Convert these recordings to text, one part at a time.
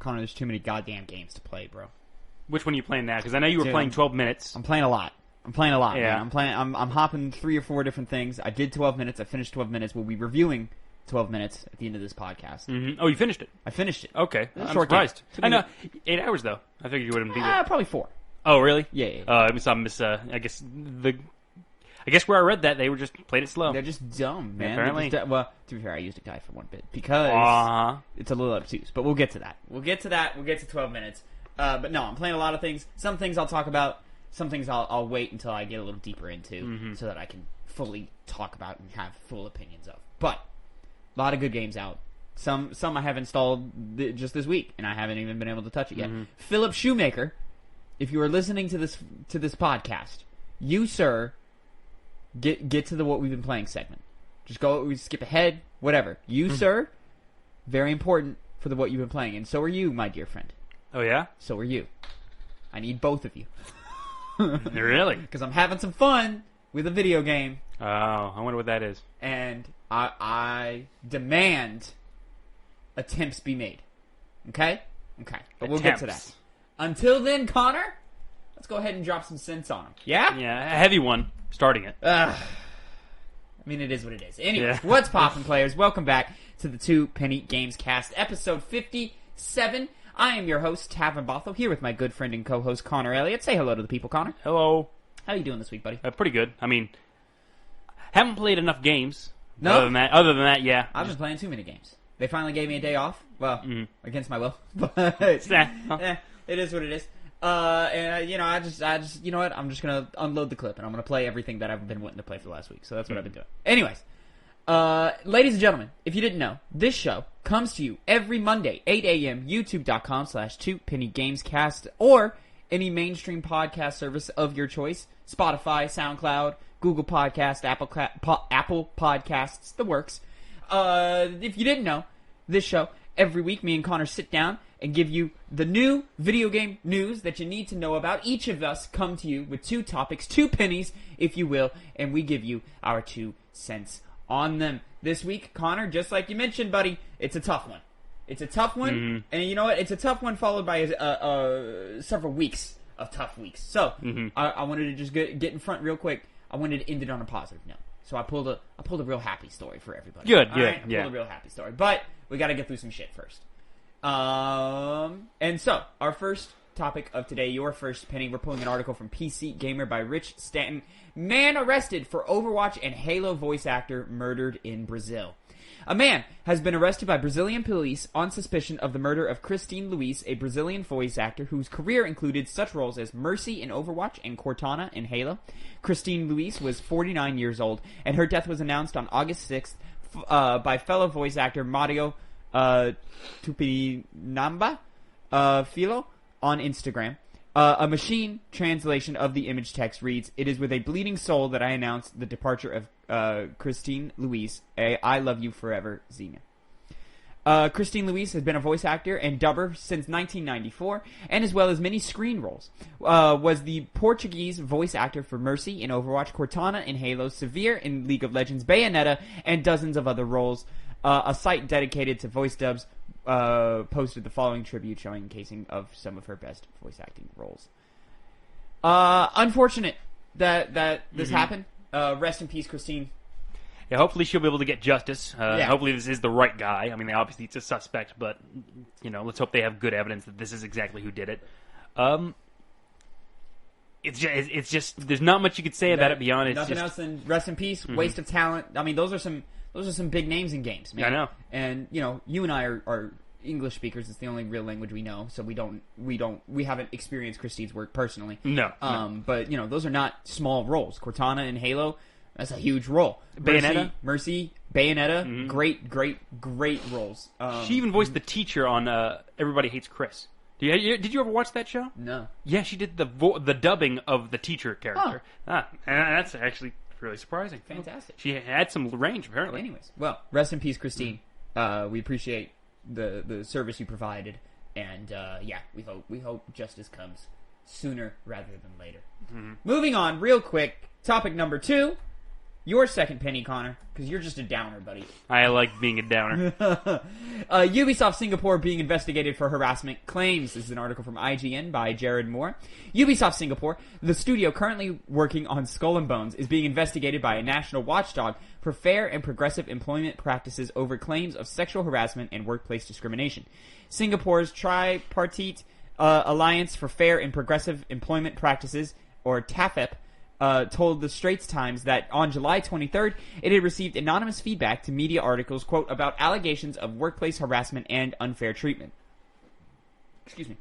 Connor, there's too many goddamn games to play, bro. Which one are you playing now? Because I know you were playing 12 minutes. I'm playing a lot. Yeah. Man. I'm hopping 3 or 4 different things. I did 12 minutes. I finished 12 minutes. We'll be reviewing 12 minutes at the end of this podcast. Mm-hmm. Oh, you finished it? I finished it. Okay. I'm surprised. I know. 8 hours, though. I figured you wouldn't be there. Probably 4. Oh, really? Yeah. I guess where I read that, they were just played it slow. They're just dumb, man. Apparently. Well, to be fair, I used a guy for one bit because it's a little obtuse. But we'll get to that. We'll get to 12 minutes. But no, I'm playing a lot of things. Some things I'll talk about. Some things I'll wait until I get a little deeper into so that I can fully talk about and have full opinions of. But a lot of good games out. Some I have installed just this week, and I haven't even been able to touch it yet. Philip Shoemaker, if you are listening to this podcast, you, sir, get to the what we've been playing segment. Just go, skip ahead, whatever. You, sir, very important for the what you've been playing, and so are you, my dear friend. Oh, yeah? So are you. I need both of you. Really? Because I'm having some fun with a video game. Oh, I wonder what that is. And I demand attempts be made. Okay? Okay. But we'll get to that. Until then, Connor, let's go ahead and drop some cents on him. Yeah? Yeah, a heavy one. Starting it. I mean, it is what it is. Anyways, what's poppin', players? Welcome back to the Two Penny Gamescast, episode 57. I am your host, Tavin Bothel, here with my good friend and co-host, Connor Elliott. Say hello to the people, Connor. Hello. How you doing this week, buddy? Pretty good. I mean, haven't played enough games. No? Other than that, yeah. I've been playing too many games. They finally gave me a day off. Well, against my will. But it is what it is. And I just, you know what? I'm just gonna unload the clip and I'm gonna play everything that I've been wanting to play for the last week. So that's what I've been doing. Anyways, ladies and gentlemen, if you didn't know, this show comes to you every Monday, 8 a.m. YouTube.com/2pennygamescast or any mainstream podcast service of your choice: Spotify, SoundCloud, Google Podcast, Apple Podcasts, the works. If you didn't know, this show every week, me and Connor sit down and give you the new video game news that you need to know about. Each of us come to you with 2 topics, 2 pennies, if you will, and we give you our 2 cents on them. This week, Connor, just like you mentioned, buddy, it's a tough one. It's a tough one, and you know what? It's a tough one followed by several weeks of tough weeks. So, I wanted to just get in front real quick. I wanted to end it on a positive note. So I pulled a real happy story for everybody. Good, All right? I pulled a real happy story. But we got to get through some shit first. And so, our first topic of today, your first penny, we're pulling an article from PC Gamer by Rich Stanton. Man arrested for Overwatch and Halo voice actor murdered in Brazil. A man has been arrested by Brazilian police on suspicion of the murder of Christine Luis, a Brazilian voice actor whose career included such roles as Mercy in Overwatch and Cortana in Halo. Christine Luis was 49 years old, and her death was announced on August 6th by fellow voice actor Mario Tupinamba Filo on Instagram. A machine translation of the image text reads, "It is with a bleeding soul that I announce the departure of Christine Luis. I love you forever, Xena." Christine Luis has been a voice actor and dubber since 1994, and as well as many screen roles. Was the Portuguese voice actor for Mercy in Overwatch, Cortana in Halo, Severe in League of Legends, Bayonetta, and dozens of other roles. A site dedicated to voice dubs posted the following tribute showing casing of some of her best voice acting roles. Unfortunate that this happened. Rest in peace, Christine. Yeah, hopefully she'll be able to get justice. Hopefully this is the right guy. I mean, obviously it's a suspect, but let's hope they have good evidence that this is exactly who did it. It's just there's not much you could say about it beyond nothing else than rest in peace, waste of talent. I mean, those are some big names in games, man. I know. And you and I are English speakers. It's the only real language we know, so we haven't experienced Christine's work personally. No. But those are not small roles. Cortana in Halo, that's a huge role. Bayonetta, Mercy, Bayonetta, great roles. She even voiced the teacher on Everybody Hates Chris. Did you ever watch that show? No. Yeah, she did the dubbing of the teacher character. And that's actually really surprising. Fantastic. She had some range, apparently. Anyways, well, rest in peace, Christine. We appreciate the service you provided, and we hope justice comes sooner rather than later. Moving on, real quick. Topic number 2. Your second penny, Connor, because you're just a downer, buddy. I like being a downer. Ubisoft Singapore being investigated for harassment claims. This is an article from IGN by Jared Moore. Ubisoft Singapore, the studio currently working on Skull and Bones, is being investigated by a national watchdog for fair and progressive employment practices over claims of sexual harassment and workplace discrimination. Singapore's Tripartite Alliance for Fair and Progressive Employment Practices, or TAFEP, told the Straits Times that on July 23rd, it had received anonymous feedback to media articles, quote, about allegations of workplace harassment and unfair treatment. Excuse me.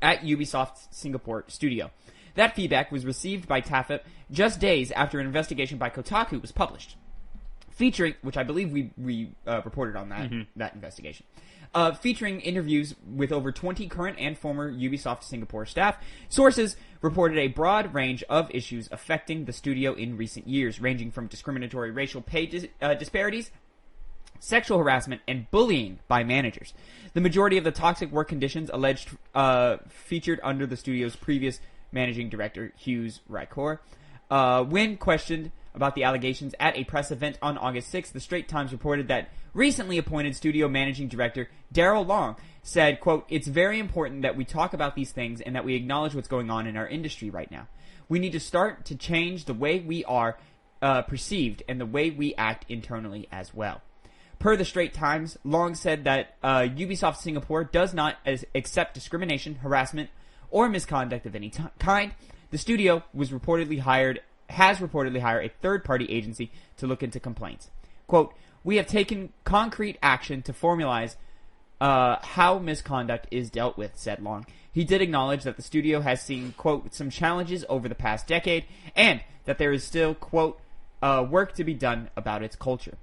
At Ubisoft Singapore studio. That feedback was received by TAFEP just days after an investigation by Kotaku was published. Featuring, which I believe we reported on that investigation. Featuring interviews with over 20 current and former Ubisoft Singapore staff, sources reported a broad range of issues affecting the studio in recent years, ranging from discriminatory racial pay disparities, sexual harassment, and bullying by managers. The majority of the toxic work conditions alleged featured under the studio's previous managing director, Hughes Rycor. When questioned about the allegations at a press event on August 6th, the Straits Times reported that recently appointed studio managing director Daryl Long said, quote, "It's very important that we talk about these things and that we acknowledge what's going on in our industry right now. We need to start to change the way we are perceived and the way we act internally as well." Per the Straits Times, Long said that Ubisoft Singapore does not accept discrimination, harassment, or misconduct of any kind. The studio has reportedly hired a third-party agency to look into complaints. Quote, "We have taken concrete action to formalize how misconduct is dealt with," said Long. He did acknowledge that the studio has seen, quote, "some challenges over the past decade," and that there is still, quote, "work to be done about its culture."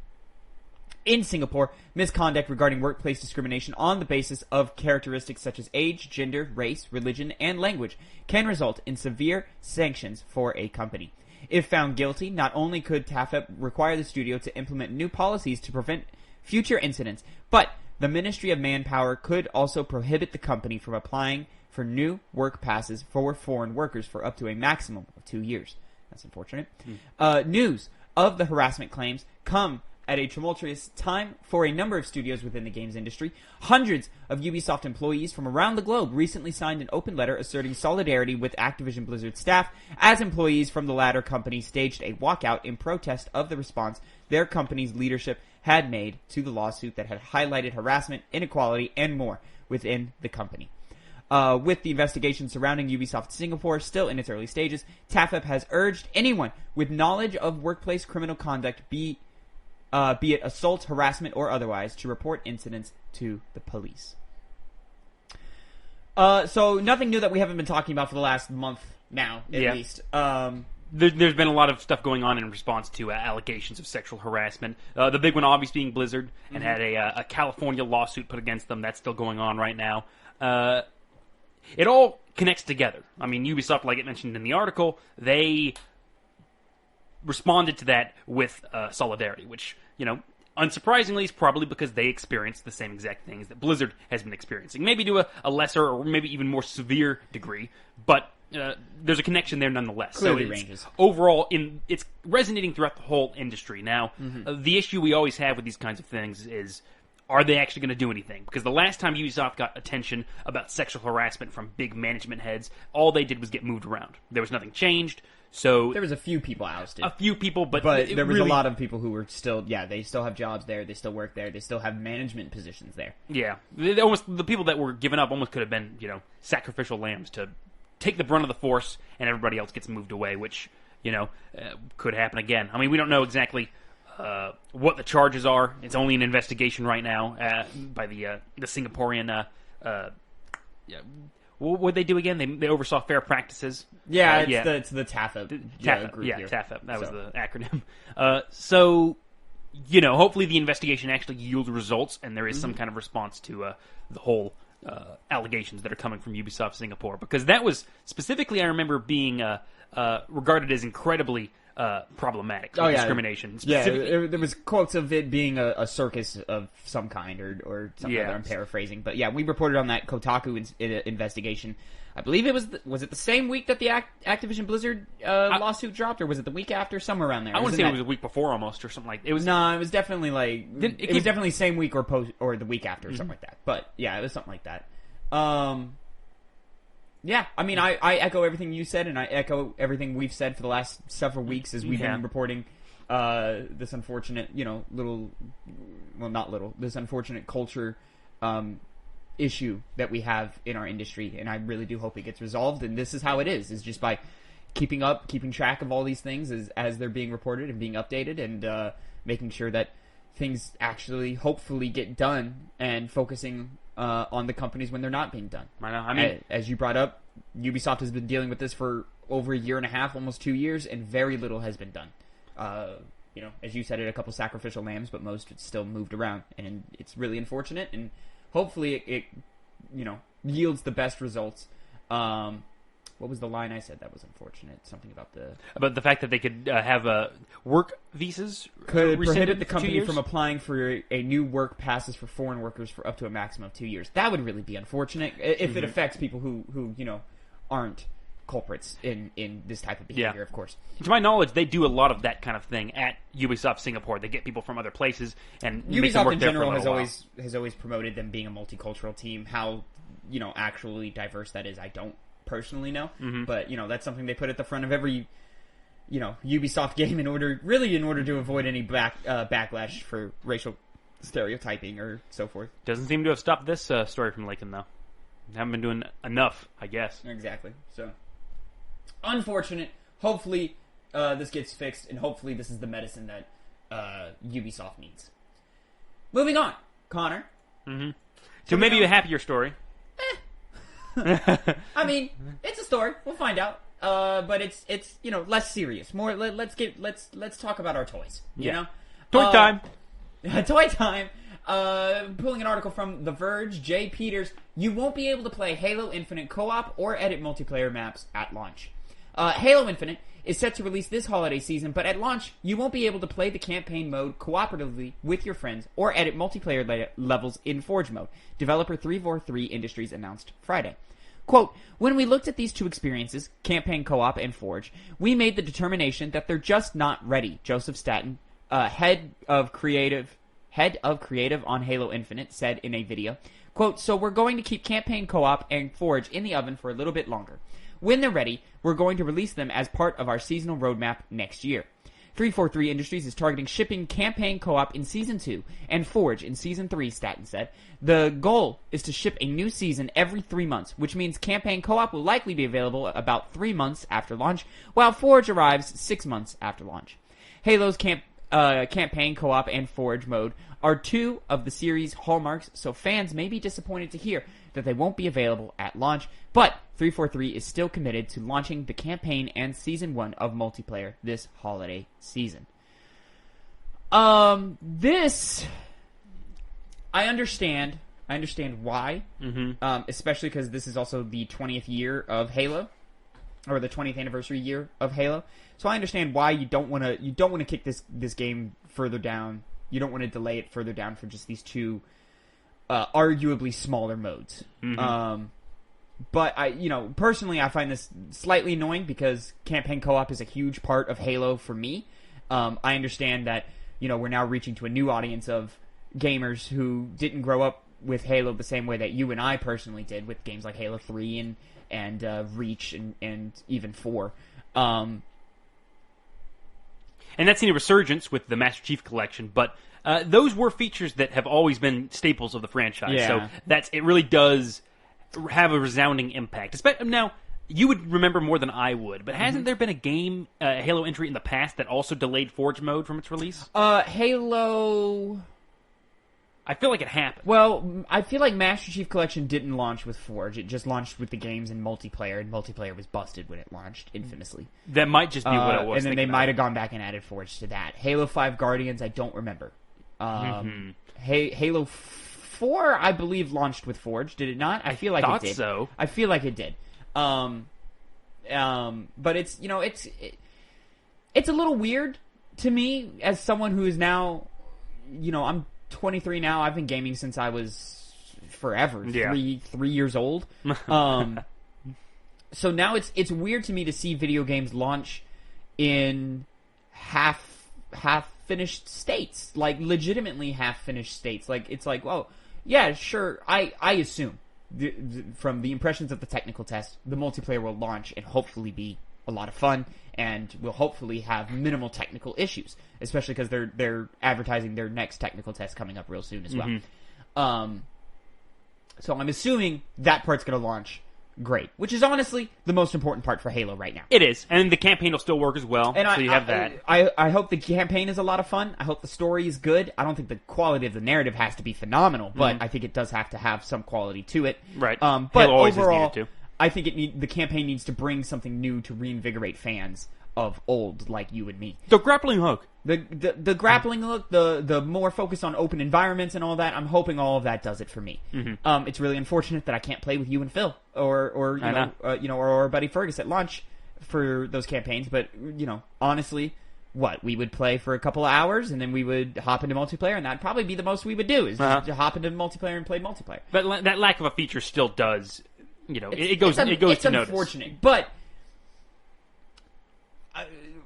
In Singapore, misconduct regarding workplace discrimination on the basis of characteristics such as age, gender, race, religion, and language can result in severe sanctions for a company. If found guilty, not only could TAFEP require the studio to implement new policies to prevent future incidents, but the Ministry of Manpower could also prohibit the company from applying for new work passes for foreign workers for up to a maximum of 2 years. That's unfortunate. News of the harassment claims come at a tumultuous time for a number of studios within the games industry. Hundreds of Ubisoft employees from around the globe recently signed an open letter asserting solidarity with Activision Blizzard staff as employees from the latter company staged a walkout in protest of the response their company's leadership had made to the lawsuit that had highlighted harassment, inequality, and more within the company. With the investigation surrounding Ubisoft Singapore still in its early stages, TAFEP has urged anyone with knowledge of workplace criminal conduct, be it assault, harassment, or otherwise, to report incidents to the police. So nothing new that we haven't been talking about for the last month now, at least. There's been a lot of stuff going on in response to allegations of sexual harassment. The big one, obviously, being Blizzard, and had a California lawsuit put against them. That's still going on right now. It all connects together. I mean, Ubisoft, like it mentioned in the article, they responded to that with solidarity, which, unsurprisingly, is probably because they experienced the same exact things that Blizzard has been experiencing. Maybe to a lesser or maybe even more severe degree, but there's a connection there nonetheless. Clearly so ranges. Overall, it's resonating throughout the whole industry. Now, the issue we always have with these kinds of things is, are they actually going to do anything? Because the last time Ubisoft got attention about sexual harassment from big management heads, all they did was get moved around. There was nothing changed. So there was a few people ousted. A few people, but there was a lot of people who were still, they still have jobs there, they still work there, they still have management positions there. Yeah. The people that were given up almost could have been, sacrificial lambs to take the brunt of the force, and everybody else gets moved away, which, could happen again. I mean, we don't know exactly what the charges are. It's only an investigation right now by the Singaporean. What would they do again? They oversaw fair practices. Yeah, it's the TAFEP group here. TAFEP. That was the acronym. So, hopefully the investigation actually yields results, and there is some kind of response to the whole allegations that are coming from Ubisoft Singapore. Because that was, specifically, I remember being regarded as incredibly problematic. Oh, yeah. Discrimination. Yeah, there was quotes of it being a circus of some kind or something that I'm paraphrasing. But yeah, we reported on that Kotaku investigation. I believe it was it the same week that the Activision Blizzard lawsuit dropped, or was it the week after? Somewhere around there. I want to say it was a week before almost, or something like that. No, it was definitely it was definitely same week or the week after, or something like that. But yeah, it was something like that. Yeah, I mean, I echo everything you said, and I echo everything we've said for the last several weeks as we've been reporting this unfortunate, this unfortunate culture issue that we have in our industry, and I really do hope it gets resolved. And this is how it is just by keeping track of all these things as they're being reported and being updated, and making sure that things actually, hopefully, get done, and focusing on the companies when they're not being done. I know. I mean, as you brought up, Ubisoft has been dealing with this for over a year and a half, almost 2 years, and very little has been done. As you said, a couple sacrificial lambs, but most still moved around, and it's really unfortunate. And hopefully, it yields the best results. What was the line I said that was unfortunate? Something about the fact that they could have work visas could prohibit the company from applying for a new work passes for foreign workers for up to a maximum of 2 years. That would really be unfortunate if it affects people who aren't culprits in this type of behavior. Of course, to my knowledge, they do a lot of that kind of thing at Ubisoft Singapore. They get people from other places and make them Ubisoft work in there general for a while. has always promoted them being a multicultural team. How actually diverse that is, I don't personally know, but that's something they put at the front of every Ubisoft game in order to avoid any backlash for racial stereotyping or so forth. Doesn't seem to have stopped this story from leaking, though. They haven't been doing enough, I guess. Exactly. So unfortunate. Hopefully this gets fixed, and hopefully this is the medicine that Ubisoft needs. Moving on, Connor. So maybe a happier story. I mean, it's a story. We'll find out. But it's less serious. More. Let's talk about our toys. You know, toy time. Toy time. Pulling an article from The Verge, Jay Peters. You won't be able to play Halo Infinite co-op or edit multiplayer maps at launch. Halo Infinite is set to release this holiday season, but at launch, you won't be able to play the campaign mode cooperatively with your friends or edit multiplayer levels in Forge mode. Developer 343 Industries announced Friday. Quote, when we looked at these two experiences, campaign co-op and Forge, we made the determination that they're just not ready, Joseph Staten, head of creative on Halo Infinite, said in a video. Quote, so we're going to keep campaign co-op and Forge in the oven for a little bit longer. When they're ready, we're going to release them as part of our seasonal roadmap next year. 343 Industries is targeting shipping campaign co-op in Season 2 and Forge in Season 3, Staten said. The goal is to ship a new season every 3 months, which means campaign co-op will likely be available about 3 months after launch, while Forge arrives 6 months after launch. Halo's campaign co-op and Forge mode are two of the series' hallmarks, so fans may be disappointed to hear that they won't be available at launch, but 343 is still committed to launching the campaign and Season 1 of multiplayer this holiday season. This... I understand why, especially because this is also the 20th year of Halo, or the 20th anniversary year of Halo. So I understand why you don't want to kick this game further down. You don't want to delay it further down for just these two arguably smaller modes. But personally, I find this slightly annoying because campaign co-op is a huge part of Halo for me. I understand that we're now reaching to a new audience of gamers who didn't grow up with Halo the same way that you and I personally did with games like Halo 3 and Reach and even 4. And that's seen a resurgence with the Master Chief Collection, but those were features that have always been staples of the franchise. Yeah. So it really does have a resounding impact. Now, you would remember more than I would, but hasn't there been a game, Halo entry in the past that also delayed Forge mode from its release? Halo... I feel like it happened. Well, I feel like Master Chief Collection didn't launch with Forge. It just launched with the games in multiplayer, and multiplayer was busted when it launched, infamously. That might just be what it was. And then they might have gone back and added Forge to that. Halo 5 Guardians, I don't remember. Halo 4, I believe, launched with Forge. Did it not? I feel like it did. So. I feel like it did. But it's, It's a little weird to me as someone who is now, I'm 23 now. I've been gaming since I was forever, three years old. So now it's weird to me to see video games launch in half finished states, like legitimately half finished states. Like it's like, well, yeah, sure. I assume from the impressions of the technical test, the multiplayer will launch and hopefully be a lot of fun, and will hopefully have minimal technical issues, especially because they're advertising their next technical test coming up real soon as well. So I'm assuming that part's going to launch great, which is honestly the most important part for Halo right now. It is, and the campaign will still work as well, and so you have that. I hope the campaign is a lot of fun. I hope the story is good. I don't think the quality of the narrative has to be phenomenal, but I think it does have to have some quality to it. Right. But Halo always overall, has needed to. I think the campaign needs to bring something new to reinvigorate fans of old, like you and me. The grappling hook. The grappling hook, the more focus on open environments and all that. I'm hoping all of that does it for me. It's really unfortunate that I can't play with you and Phil or our buddy Fergus at launch for those campaigns. But honestly, we would play for a couple of hours and then we would hop into multiplayer, and that'd probably be the most we would do is just to hop into multiplayer and play multiplayer. But that lack of a feature still does. It goes to notice. It's unfortunate, but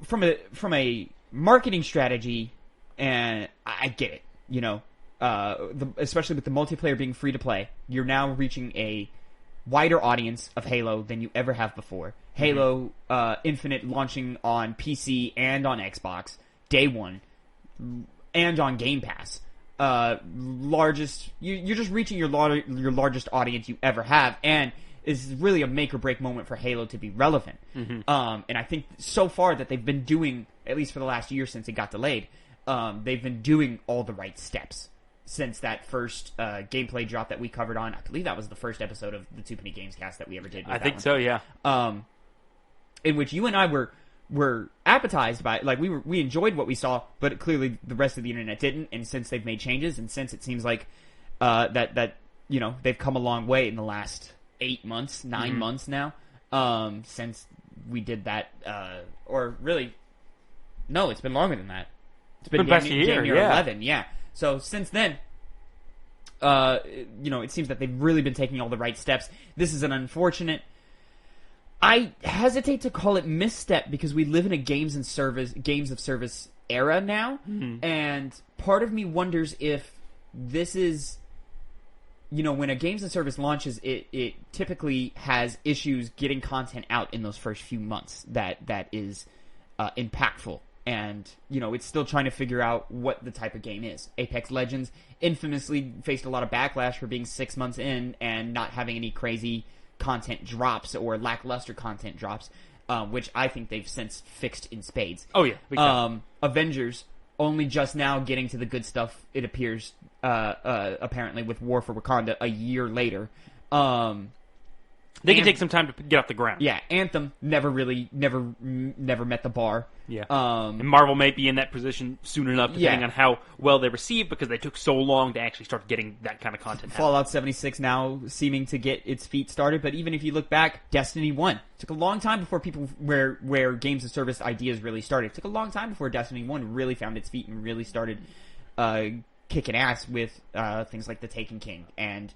from a marketing strategy, and I get it. Especially with the multiplayer being free to play, you're now reaching a wider audience of Halo than you ever have before. Halo Infinite launching on PC and on Xbox day one, and on Game Pass. You're just reaching your largest audience you ever have, and is really a make or break moment for Halo to be relevant. And I think so far that they've been doing, at least for the last year since it got delayed, they've been doing all the right steps since that first gameplay drop that we covered on. I believe that was the first episode of the Penny Gamescast that we ever did. I think so, yeah. In which you and I were appetized by it. Like we enjoyed what we saw, but clearly the rest of the internet didn't. And since they've made changes, and since it seems like that they've come a long way in the last 8 months, 9 months now, since we did that, or really, no, it's been longer than that. It's been past a year, 11, yeah. So since then, it seems that they've really been taking all the right steps. This is an unfortunate, I hesitate to call it misstep, because we live in a games of service era now, and part of me wonders if this is, when a games of service launches, it typically has issues getting content out in those first few months that is impactful. And, it's still trying to figure out what the type of game is. Apex Legends infamously faced a lot of backlash for being 6 months in and not having any crazy content drops or lackluster content drops, which I think they've since fixed in spades. Oh, yeah. Avengers only just now getting to the good stuff, it appears, apparently, with War for Wakanda a year later. They can take some time to get off the ground. Yeah, Anthem never met the bar. Yeah. And Marvel may be in that position soon enough, depending on how well they receive, because they took so long to actually start getting that kind of content. Fallout 76 now seeming to get its feet started, but even if you look back, Destiny 1 took a long time before people where games of service ideas really started. It took a long time before Destiny 1 really found its feet and really started kicking ass with things like the Taken King and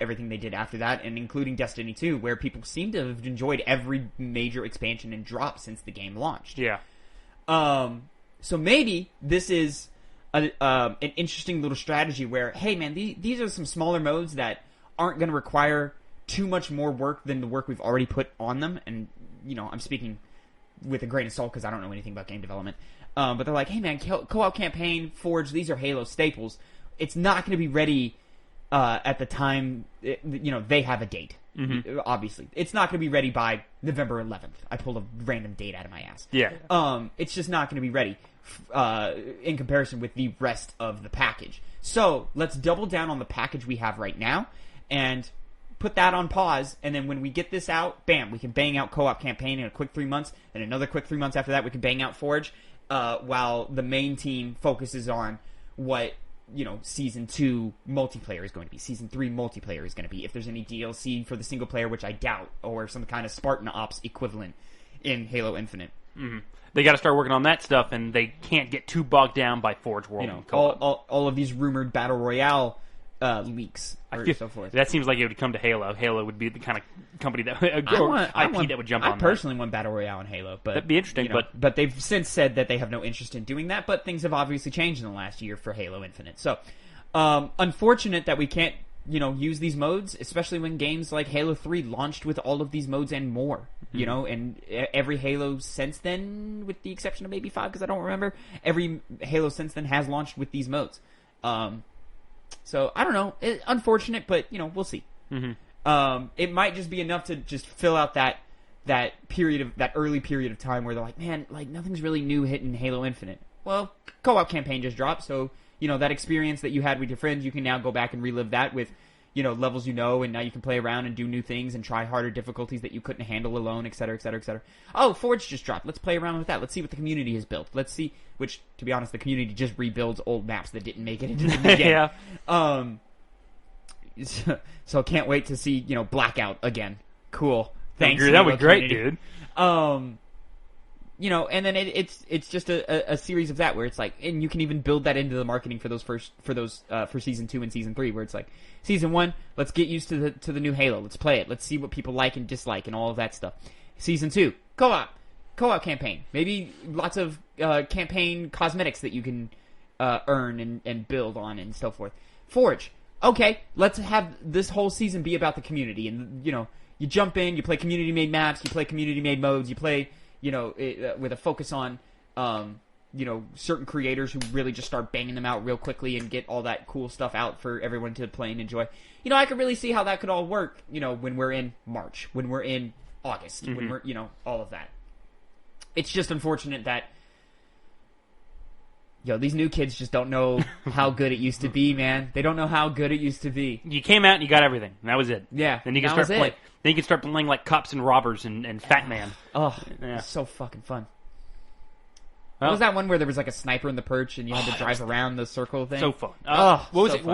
everything they did after that, and including Destiny 2, where people seem to have enjoyed every major expansion and drop since the game launched. Yeah. So maybe this is an interesting little strategy where, hey man, these are some smaller modes that aren't going to require too much more work than the work we've already put on them. And, I'm speaking with a grain of salt because I don't know anything about game development. But they're like, hey man, co-op campaign, Forge, these are Halo staples. It's not going to be ready at the time, they have a date. Obviously, it's not going to be ready by November 11th. I pulled a random date out of my ass. Yeah. It's just not going to be ready in comparison with the rest of the package. So let's double down on the package we have right now and put that on pause. And then when we get this out, bam, we can bang out co-op campaign in a quick 3 months, and another quick 3 months after that, we can bang out Forge. While the main team focuses on what Season 2 multiplayer is going to be, Season 3 multiplayer is going to be, if there's any DLC for the single player, which I doubt, or some kind of Spartan Ops equivalent in Halo Infinite. They got to start working on that stuff, and they can't get too bogged down by Forge World. You know, all of these rumored battle royale leaks or so forth. That seems like it would come to Halo. Halo would be the kind of company that that would jump on. I personally want battle royale in Halo, but that'd be interesting. You know, but they've since said that they have no interest in doing that. But things have obviously changed in the last year for Halo Infinite. So, unfortunate that we can't use these modes, especially when games like Halo 3 launched with all of these modes and more. You know, and every Halo since then, with the exception of maybe 5, because I don't remember, every Halo since then has launched with these modes. So I don't know. Unfortunate, but we'll see. It might just be enough to just fill out that early period of time where they're like, man, like nothing's really new hitting Halo Infinite. Well, co-op campaign just dropped, so that experience that you had with your friends, you can now go back and relive that with levels and now you can play around and do new things and try harder difficulties that you couldn't handle alone, etc., etc., etc. Oh, Forge just dropped. Let's play around with that. Let's see what the community has built. Let's see, which, to be honest, the community just rebuilds old maps that didn't make it into the game. Yeah. So can't wait to see, Blackout again. Cool. Thanks. That would be great, dude. And then it's just a series of that where it's like, and you can even build that into the marketing for season 2 and season 3, where it's like, season 1, let's get used to the new Halo. Let's play it. Let's see what people like and dislike and all of that stuff. Season 2, co-op campaign. Maybe lots of campaign cosmetics that you can earn and build on and so forth. Forge. Okay, let's have this whole season be about the community, and you jump in, you play community-made maps, you play community-made modes, you play with a focus on, certain creators who really just start banging them out real quickly and get all that cool stuff out for everyone to play and enjoy. I could really see how that could all work, when we're in March, when we're in August, when we're, all of that. It's just unfortunate that, these new kids just don't know how good it used to be, man. They don't know how good it used to be. You came out and you got everything. And that was it. Yeah, then you can start playing. Then you can start playing like Cops and Robbers and Fat Man. Oh, yeah. So fucking fun. What was that one where there was like a sniper in the perch and you had to drive around the circle thing? So fun. What was it?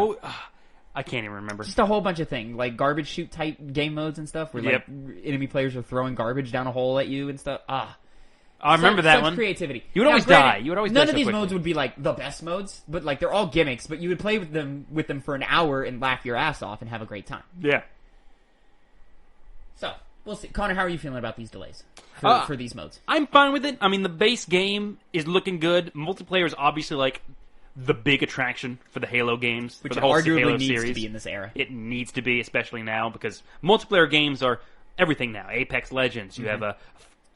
I can't even remember. Just a whole bunch of things, like garbage chute type game modes and stuff, where like enemy players are throwing garbage down a hole at you and stuff. I remember that one. Creativity. You would always die. You would always die. None of these modes would be like the best modes, but like they're all gimmicks. But you would play with them for an hour and laugh your ass off and have a great time. Yeah. So we'll see. Connor, how are you feeling about these delays for these modes? I'm fine with it. I mean, the base game is looking good. Multiplayer is obviously like the big attraction for the Halo games, which for the whole arguably Halo needs series. To be in this era. It needs to be, especially now, because multiplayer games are everything now. Apex Legends, you have a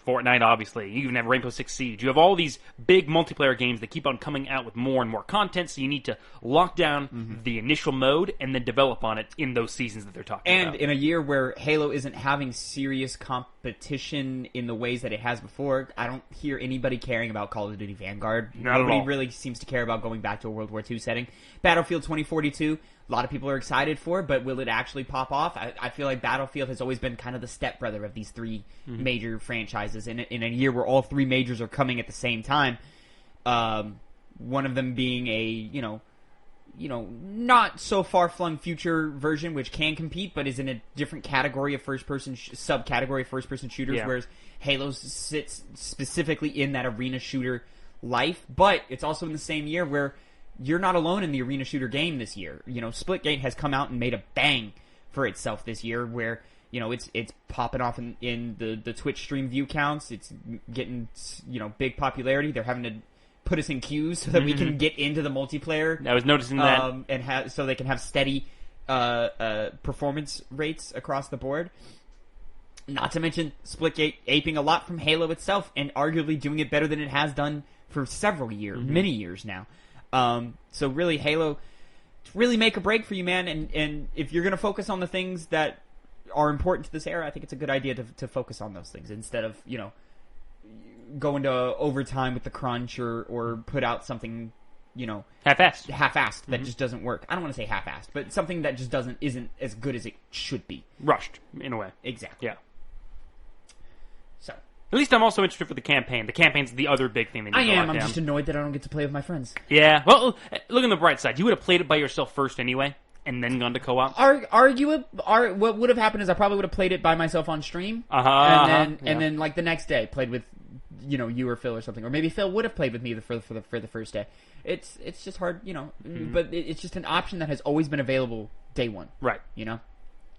Fortnite, obviously. You even have Rainbow Six Siege. You have all these big multiplayer games that keep on coming out with more and more content, so you need to lock down the initial mode and then develop on it in those seasons that they're talking about. And in a year where Halo isn't having serious competition in the ways that it has before, I don't hear anybody caring about Call of Duty Vanguard. Nobody really seems to care about going back to a World War II setting. Battlefield 2042, a lot of people are excited for, but will it actually pop off? I feel like Battlefield has always been kind of the stepbrother of these three major franchises. In a year where all three majors are coming at the same time, one of them being a, not so far-flung future version, which can compete, but is in a different category of first-person, subcategory of first-person shooters, whereas Halo sits specifically in that arena shooter life, but it's also in the same year where you're not alone in the arena shooter game this year. Splitgate has come out and made a bang for itself this year where, it's popping off in the Twitch stream view counts. It's getting, big popularity. They're having to put us in queues so that we can get into the multiplayer. I was noticing that. And so they can have steady performance rates across the board. Not to mention Splitgate aping a lot from Halo itself and arguably doing it better than it has done for several years, many years now. So really, Halo, really make a break for you, man. And if you're going to focus on the things that are important to this era, I think it's a good idea to focus on those things instead of, go into overtime with the crunch or put out something, half-assed that just doesn't work. I don't want to say half-assed, but something that just isn't as good as it should be. Rushed, in a way. Exactly. Yeah. So. At least I'm also interested for the campaign. The campaign's the other big thing that you I'm just annoyed that I don't get to play with my friends. Yeah. Well, look on the bright side. You would have played it by yourself first anyway, and then gone to co-op. What would have happened is I probably would have played it by myself on stream, and then like the next day played with you or Phil or something, or maybe Phil would have played with me for the first day. It's just hard, but it's just an option that has always been available day one. Right.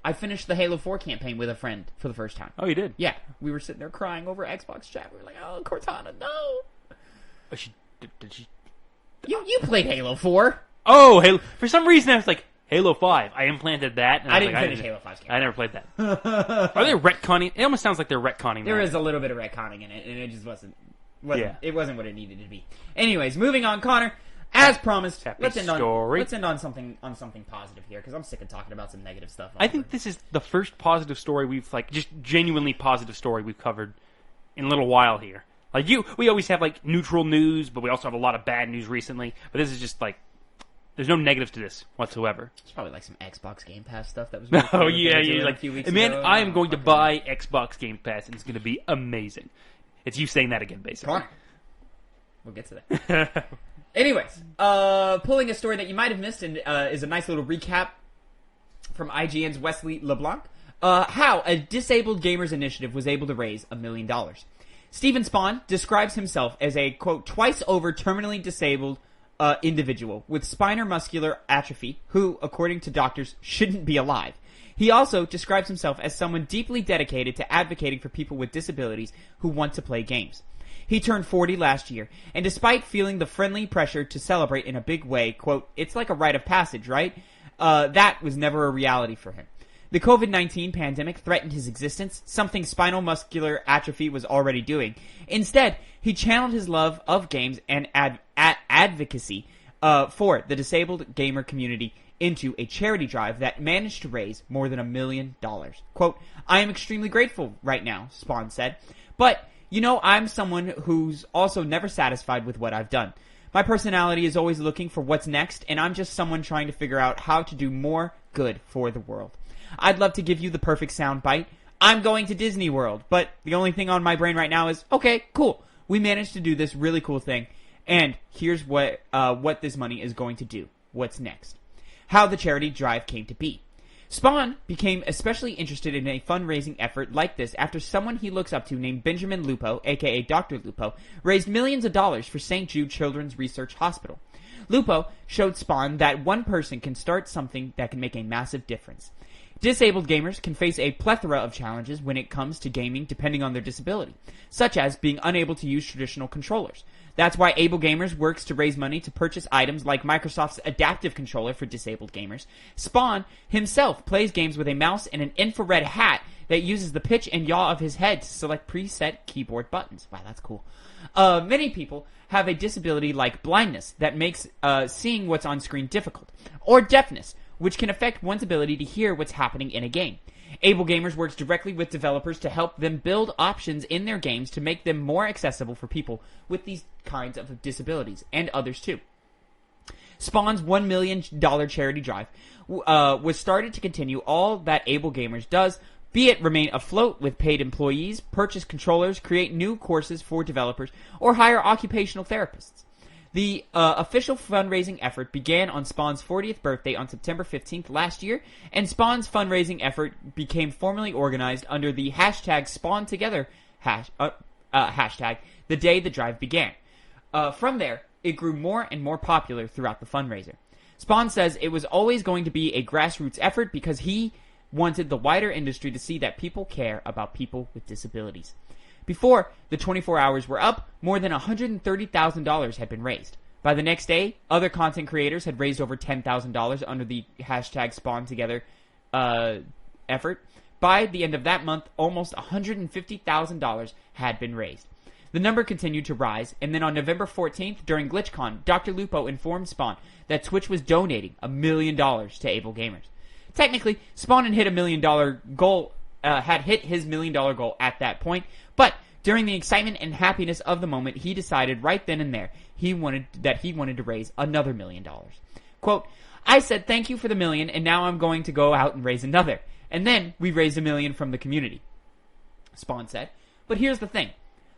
I finished the Halo 4 campaign with a friend for the first time. Oh, you did? Yeah. We were sitting there crying over Xbox chat. We were like, oh, Cortana, no. Oh, did she? You played Halo 4. Oh, Halo. For some reason, I was like, Halo 5. I implanted that. And I didn't finish Halo 5's campaign. I never played that. Are they retconning? It almost sounds like they're retconning There that. is a little bit of retconning in it, and it just wasn't Yeah. It wasn't what it needed to be. Anyways, moving on, Connor. As promised, let's end on something positive here, because I'm sick of talking about some negative stuff. I think this is the first positive story we've, just genuinely positive story we've covered in a little while here. We always have, neutral news, but we also have a lot of bad news recently. But this is just, there's no negatives to this whatsoever. It's probably, some Xbox Game Pass stuff that was... Oh, yeah, a few weeks ago. I am going to buy it. Xbox Game Pass, and it's going to be amazing. It's you saying that again, basically. Connor. We'll get to that. Anyways, pulling a story that you might have missed and is a nice little recap from IGN's Wesley LeBlanc. How a disabled gamers initiative was able to raise $1 million. Stephen Spahn describes himself as a, quote, twice over terminally disabled individual with spinal muscular atrophy who, according to doctors, shouldn't be alive. He also describes himself as someone deeply dedicated to advocating for people with disabilities who want to play games. He turned 40 last year, and despite feeling the friendly pressure to celebrate in a big way, quote, it's like a rite of passage, right? That was never a reality for him. The COVID-19 pandemic threatened his existence, something spinal muscular atrophy was already doing. Instead, he channeled his love of games and advocacy for the disabled gamer community into a charity drive that managed to raise more than $1 million. Quote, I am extremely grateful right now, Spahn said, but... I'm someone who's also never satisfied with what I've done. My personality is always looking for what's next, and I'm just someone trying to figure out how to do more good for the world. I'd love to give you the perfect sound bite. I'm going to Disney World, but the only thing on my brain right now is, okay, cool. We managed to do this really cool thing, and here's what this money is going to do. What's next? How the charity drive came to be. Spahn became especially interested in a fundraising effort like this after someone he looks up to named Benjamin Lupo, aka Dr. Lupo, raised millions of dollars for St. Jude Children's Research Hospital. Lupo showed Spahn that one person can start something that can make a massive difference. Disabled gamers can face a plethora of challenges when it comes to gaming depending on their disability, such as being unable to use traditional controllers. That's why Able Gamers works to raise money to purchase items like Microsoft's adaptive controller for disabled gamers. Spahn himself plays games with a mouse and an infrared hat that uses the pitch and yaw of his head to select preset keyboard buttons. Wow, that's cool. Many people have a disability like blindness that makes seeing what's on screen difficult, or deafness, which can affect one's ability to hear what's happening in a game. Able Gamers works directly with developers to help them build options in their games to make them more accessible for people with these kinds of disabilities, and others too. Spawn's $1 million charity drive was started to continue all that Able Gamers does, be it remain afloat with paid employees, purchase controllers, create new courses for developers, or hire occupational therapists. The official fundraising effort began on Spawn's 40th birthday on September 15th last year, and Spawn's fundraising effort became formally organized under the hashtag SpawnTogether hashtag the day the drive began. From there, it grew more and more popular throughout the fundraiser. Spawn says it was always going to be a grassroots effort because he wanted the wider industry to see that people care about people with disabilities. Before the 24 hours were up, more than $130,000 had been raised. By the next day, other content creators had raised over $10,000 under the hashtag SpawnTogether effort. By the end of that month, almost $150,000 had been raised. The number continued to rise, and then on November 14th, during GlitchCon, Dr. Lupo informed Spawn that Twitch was donating $1 million to Able Gamers. Technically, Spawn had hit $1 million goal, had hit his $1 million goal at that point, but during the excitement and happiness of the moment, he decided right then and there he wanted to raise another $1 million. Quote, I said thank you for the $1 million, and now I'm going to go out and raise another. And then we raised $1 million from the community. Spawn said, but here's the thing.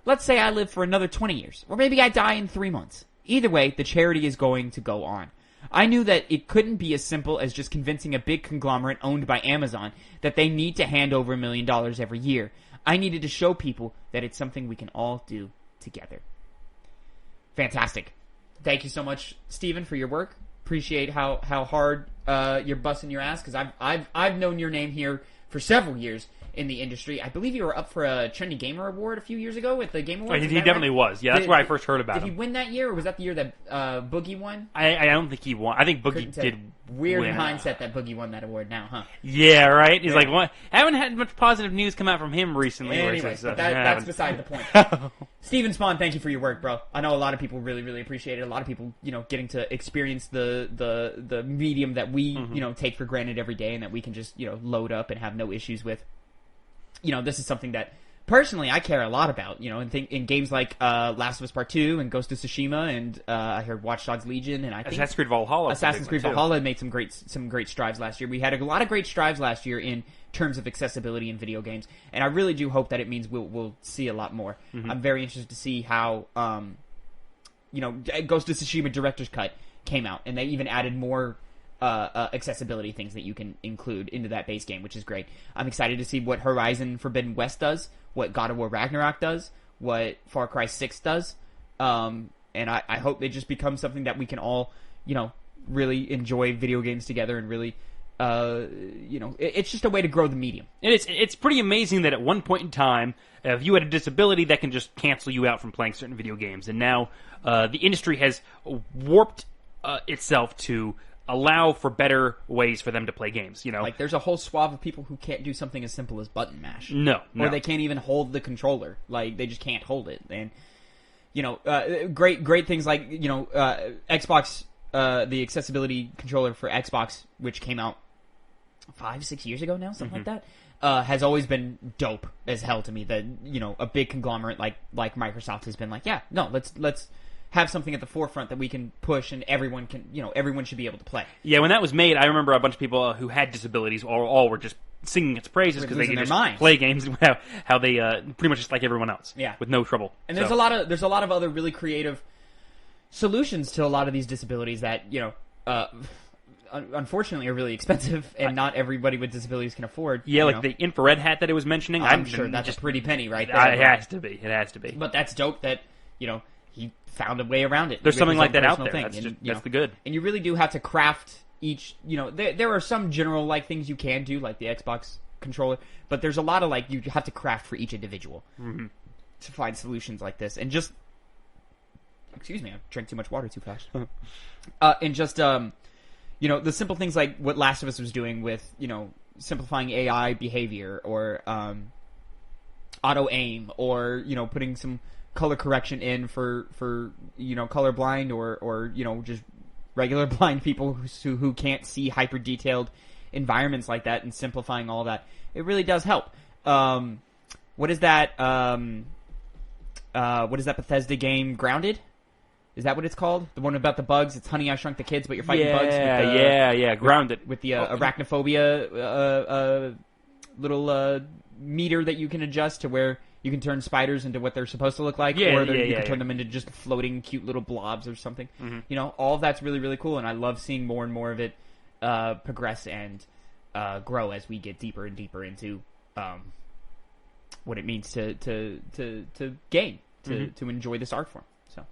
Let's say I live for another 20 years, or maybe I die in 3 months. Either way, the charity is going to go on. I knew that it couldn't be as simple as just convincing a big conglomerate owned by Amazon that they need to hand over $1 million every year. I needed to show people that it's something we can all do together. Fantastic. Thank you so much, Steven, for your work. Appreciate how hard you're busting your ass, because I've known your name here for several years in the industry. I believe you were up for a Trendy Gamer Award a few years ago at the Game Awards. He definitely was. Yeah, that's where I first heard about him. Did he win that year, or was that the year that Boogie won? I don't think he won. I think Boogie did. Weird win. in hindsight that Boogie won that award now, huh? Yeah, right? He's like, what? I haven't had much positive news come out from him recently. Anyways, but that's beside the point. Steven Spawn, thank you for your work, bro. I know a lot of people really, really appreciate it. A lot of people, getting to experience the medium that we, take for granted every day, and that we can just, load up and have no issues with. This is something that personally I care a lot about, in games like Last of Us Part 2 and Ghost of Tsushima, and I heard Watch Dogs Legion, and I think Assassin's Creed Valhalla made some great strides last year. We had a lot of great strides last year in terms of accessibility in video games, and I really do hope that it means we'll see a lot more. I'm very interested to see how Ghost of Tsushima Director's Cut came out, and they even added more accessibility things that you can include into that base game, which is great. I'm excited to see what Horizon Forbidden West does, what God of War Ragnarok does, what Far Cry 6 does, and I hope it just becomes something that we can all, really enjoy video games together, and really, it's just a way to grow the medium. It's pretty amazing that at one point in time, if you had a disability, that can just cancel you out from playing certain video games, and now the industry has warped itself to allow for better ways for them to play games, Like, there's a whole swath of people who can't do something as simple as button mash. No. Or they can't even hold the controller. Like, they just can't hold it. And, great things like, Xbox, the accessibility controller for Xbox, which came out 5-6 years ago now, something like that, has always been dope as hell to me. That, a big conglomerate like Microsoft has been like, yeah, no, let's have something at the forefront that we can push, and everyone should be able to play. Yeah, when that was made, I remember a bunch of people who had disabilities all were just singing its praises because they could just play games how they pretty much just like everyone else. Yeah, with no trouble. And there's a lot of other really creative solutions to a lot of these disabilities that unfortunately are really expensive, and not everybody with disabilities can afford. Yeah, like the infrared hat that it was mentioning. I'm sure that's just a pretty penny right there. It has to be. It has to be. But that's dope that he found a way around it. There's something like that out there. That's the good. And you really do have to craft each. There are some general things you can do, like the Xbox controller, but there's a lot of you have to craft for each individual to find solutions like this. And just, excuse me, I drank too much water too fast. And just the simple things like what Last of Us was doing with simplifying AI behavior, or auto aim, or putting some color correction in for colorblind or just regular blind people who can't see hyper detailed environments like that, and simplifying all that. It really does help. What is that Bethesda game, Grounded? Is that what it's called? The one about the bugs? It's Honey, I Shrunk the Kids, but you're fighting bugs. Grounded. With the arachnophobia little meter that you can adjust to where you can turn spiders into what they're supposed to look like, you can turn them into just floating cute little blobs or something. All of that's really, really cool, and I love seeing more and more of it progress and grow as we get deeper and deeper into what it means to game, to enjoy this art form. So,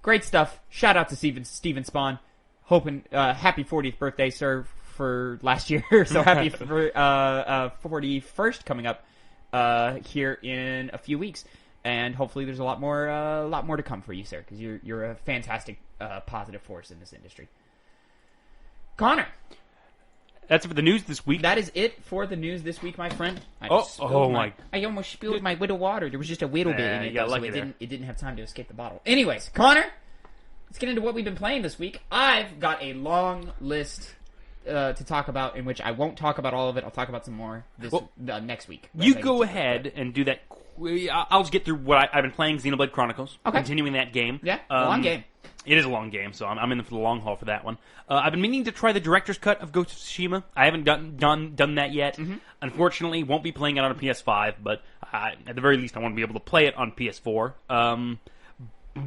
great stuff. Shout out to Steven Spawn. Hoping happy 40th birthday, sir, for last year. So happy for 41st coming up here in a few weeks, and hopefully there's a lot more to come for you, sir, because you're a fantastic positive force in this industry. Connor, that's it for the news this week. That is it for the news this week, my friend. I almost spilled my Widow water. There was just a little bit in it, so it didn't have time to escape the bottle. Anyways, Connor, let's get into what we've been playing this week. I've got a long list to talk about, in which I won't talk about all of it. I'll talk about some more next week. You go ahead and do that. I'll just get through what I've been playing. Xenoblade Chronicles. Okay. Continuing that game. Yeah, long game. It is a long game, so I'm in for the long haul for that one. I've been meaning to try the director's cut of Ghost of Tsushima. I haven't done that yet. Unfortunately, won't be playing it on a PS5, but at the very least, I want to be able to play it on PS4.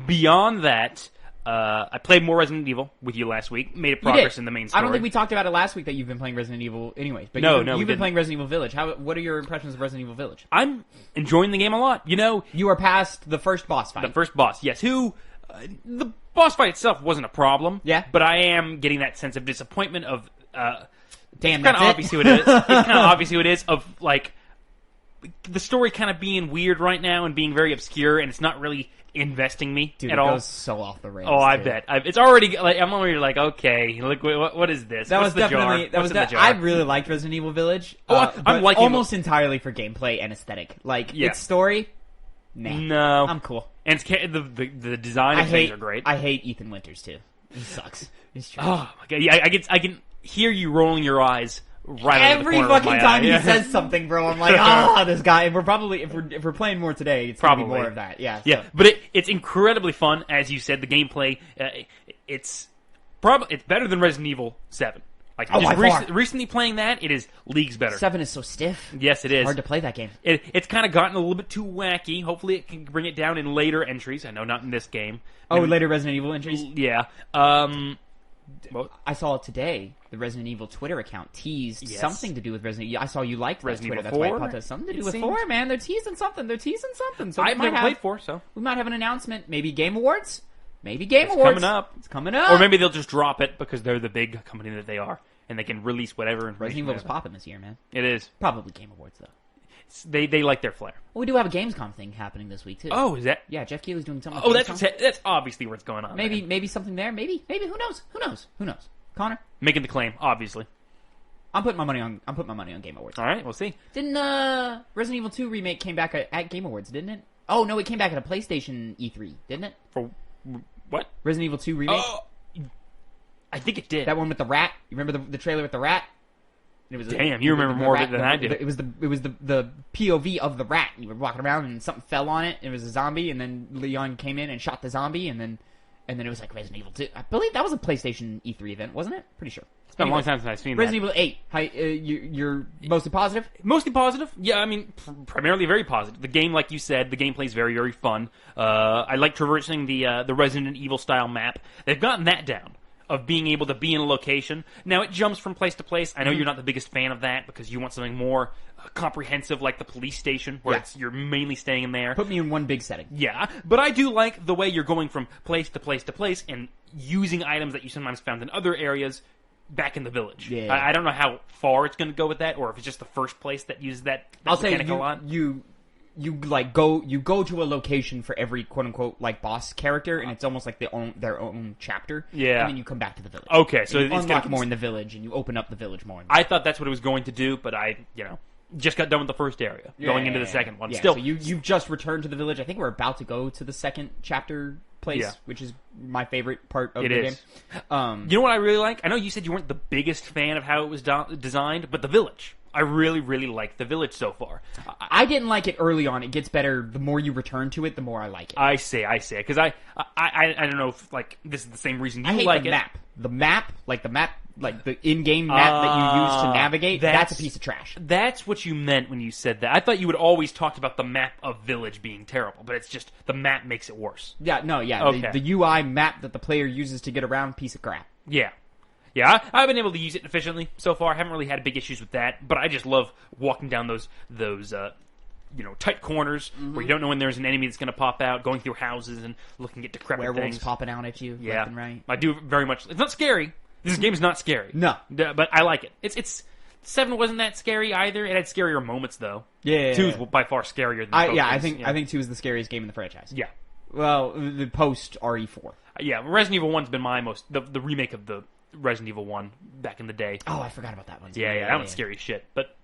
Beyond that, I played more Resident Evil with you last week. Made a progress in the main story. I don't think we talked about it last week that you've been playing Resident Evil anyways. But you've been playing Resident Evil Village. What are your impressions of Resident Evil Village? I'm enjoying the game a lot. You are past the first boss fight. The first boss, yes. The boss fight itself wasn't a problem. Yeah. But I am getting that sense of disappointment of... Damn, it's kind of obvious who it is. It's kind of obvious who it is of, like... The story kind of being weird right now and being very obscure, and it's not really investing me at all. It goes so off the rails. Oh, I bet. It's already like I'm already like, okay, look, what is this? That What's was definitely the jar? I really liked Resident Evil Village. I'm liking almost entirely for gameplay and aesthetic. Like its story, nah, no, I'm cool. And the design of things are great. I hate Ethan Winters too. He sucks. He's trash. Oh my god, yeah, I can hear you rolling your eyes. Right every over the fucking time eye. he says something, bro, I'm like, this guy. And we're probably if we're playing more today, it's probably more of that. Yeah, yeah. But it's incredibly fun, as you said. The gameplay, it's better than Resident Evil 7. Like recently playing that, it is leagues better. 7 is so stiff. Yes, it is. Hard to play that game. It's kind of gotten a little bit too wacky. Hopefully, it can bring it down in later entries. I know not in this game. Later Resident Evil entries. Yeah. Well, I saw today the Resident Evil Twitter account teased something to do with Resident Evil. I saw you liked Resident Evil. That's why I thought that something to do with 4, man. They're teasing something. So I've never played 4, so we might have an announcement. Maybe Game Awards. Coming up. It's coming up. Or maybe they'll just drop it because they're the big company that they are, and they can release whatever information. Resident Evil was popping this year, man. It is. Probably Game Awards though. They like their flair. Well, we do have a Gamescom thing happening this week too. Oh, is that? Yeah, Jeff Keighley's doing something. Oh, that's obviously what's going on. Maybe something there. Maybe who knows? Connor? Making the claim, obviously. I'm putting my money on Game Awards. All right, we'll see. Didn't Resident Evil 2 remake came back at Game Awards, didn't it? Oh no, it came back at a PlayStation E3, didn't it? For what? Resident Evil 2 remake? Oh, I think it did. That one with the rat. You remember the trailer with the rat? It was you remember more of it than I do. It was the POV of the rat. You were walking around and something fell on it. It was a zombie, and then Leon came in and shot the zombie, and then it was like Resident Evil 2. I believe that was a PlayStation E3 event, wasn't it? Pretty sure. It's been a long time since I've seen Resident Evil 8. Hi, you're mostly positive? Mostly positive. Yeah, I mean, primarily very positive. The game, like you said, the gameplay is very, very fun. I like traversing the Resident Evil style map. They've gotten that down, of being able to be in a location. Now, it jumps from place to place. I know you're not the biggest fan of that because you want something more comprehensive like the police station where you're mainly staying in there. Put me in one big setting. Yeah, but I do like the way you're going from place to place to place and using items that you sometimes found in other areas back in the village. Yeah. I don't know how far it's going to go with that or if it's just the first place that uses that mechanic a lot. You go to a location for every quote unquote like boss character, and it's almost like their own chapter. Yeah, and then you come back to the village. Okay, so you unlock more in the village, and you open up the village more. I thought that's what it was going to do, but I just got done with the first area, going into the second one. Yeah, Still, so you've just returned to the village. I think we're about to go to the second chapter place, which is my favorite part of the game. You know what I really like? I know you said you weren't the biggest fan of how it was designed, but the village. I really, really like the village so far. I didn't like it early on. It gets better the more you return to it, the more I like it. I see. Because I don't know if like this is the same reason you hate like the it. Map, like the in-game map that you use to navigate. That's a piece of trash. That's what you meant when you said that. I thought you would always talked about the map of Village being terrible, but it's just the map makes it worse. Okay. The UI map that the player uses to get around, piece of crap. Yeah, I've been able to use it efficiently so far. I haven't really had big issues with that, but I just love walking down those tight corners where you don't know when there's an enemy that's going to pop out, going through houses and looking at decrepit werewolves things. popping out at you left and right. I do very much. It's not scary. This game is not scary. No, but I like it. It's 7 wasn't that scary either. It had scarier moments though. 2 is by far scarier than both games. I think 2 is the scariest game in the franchise. Yeah. Well, the post RE4. Yeah, Resident Evil 1's been my the remake of the Resident Evil 1 back in the day. Oh, I forgot about that one. Yeah, that one's scary as shit. But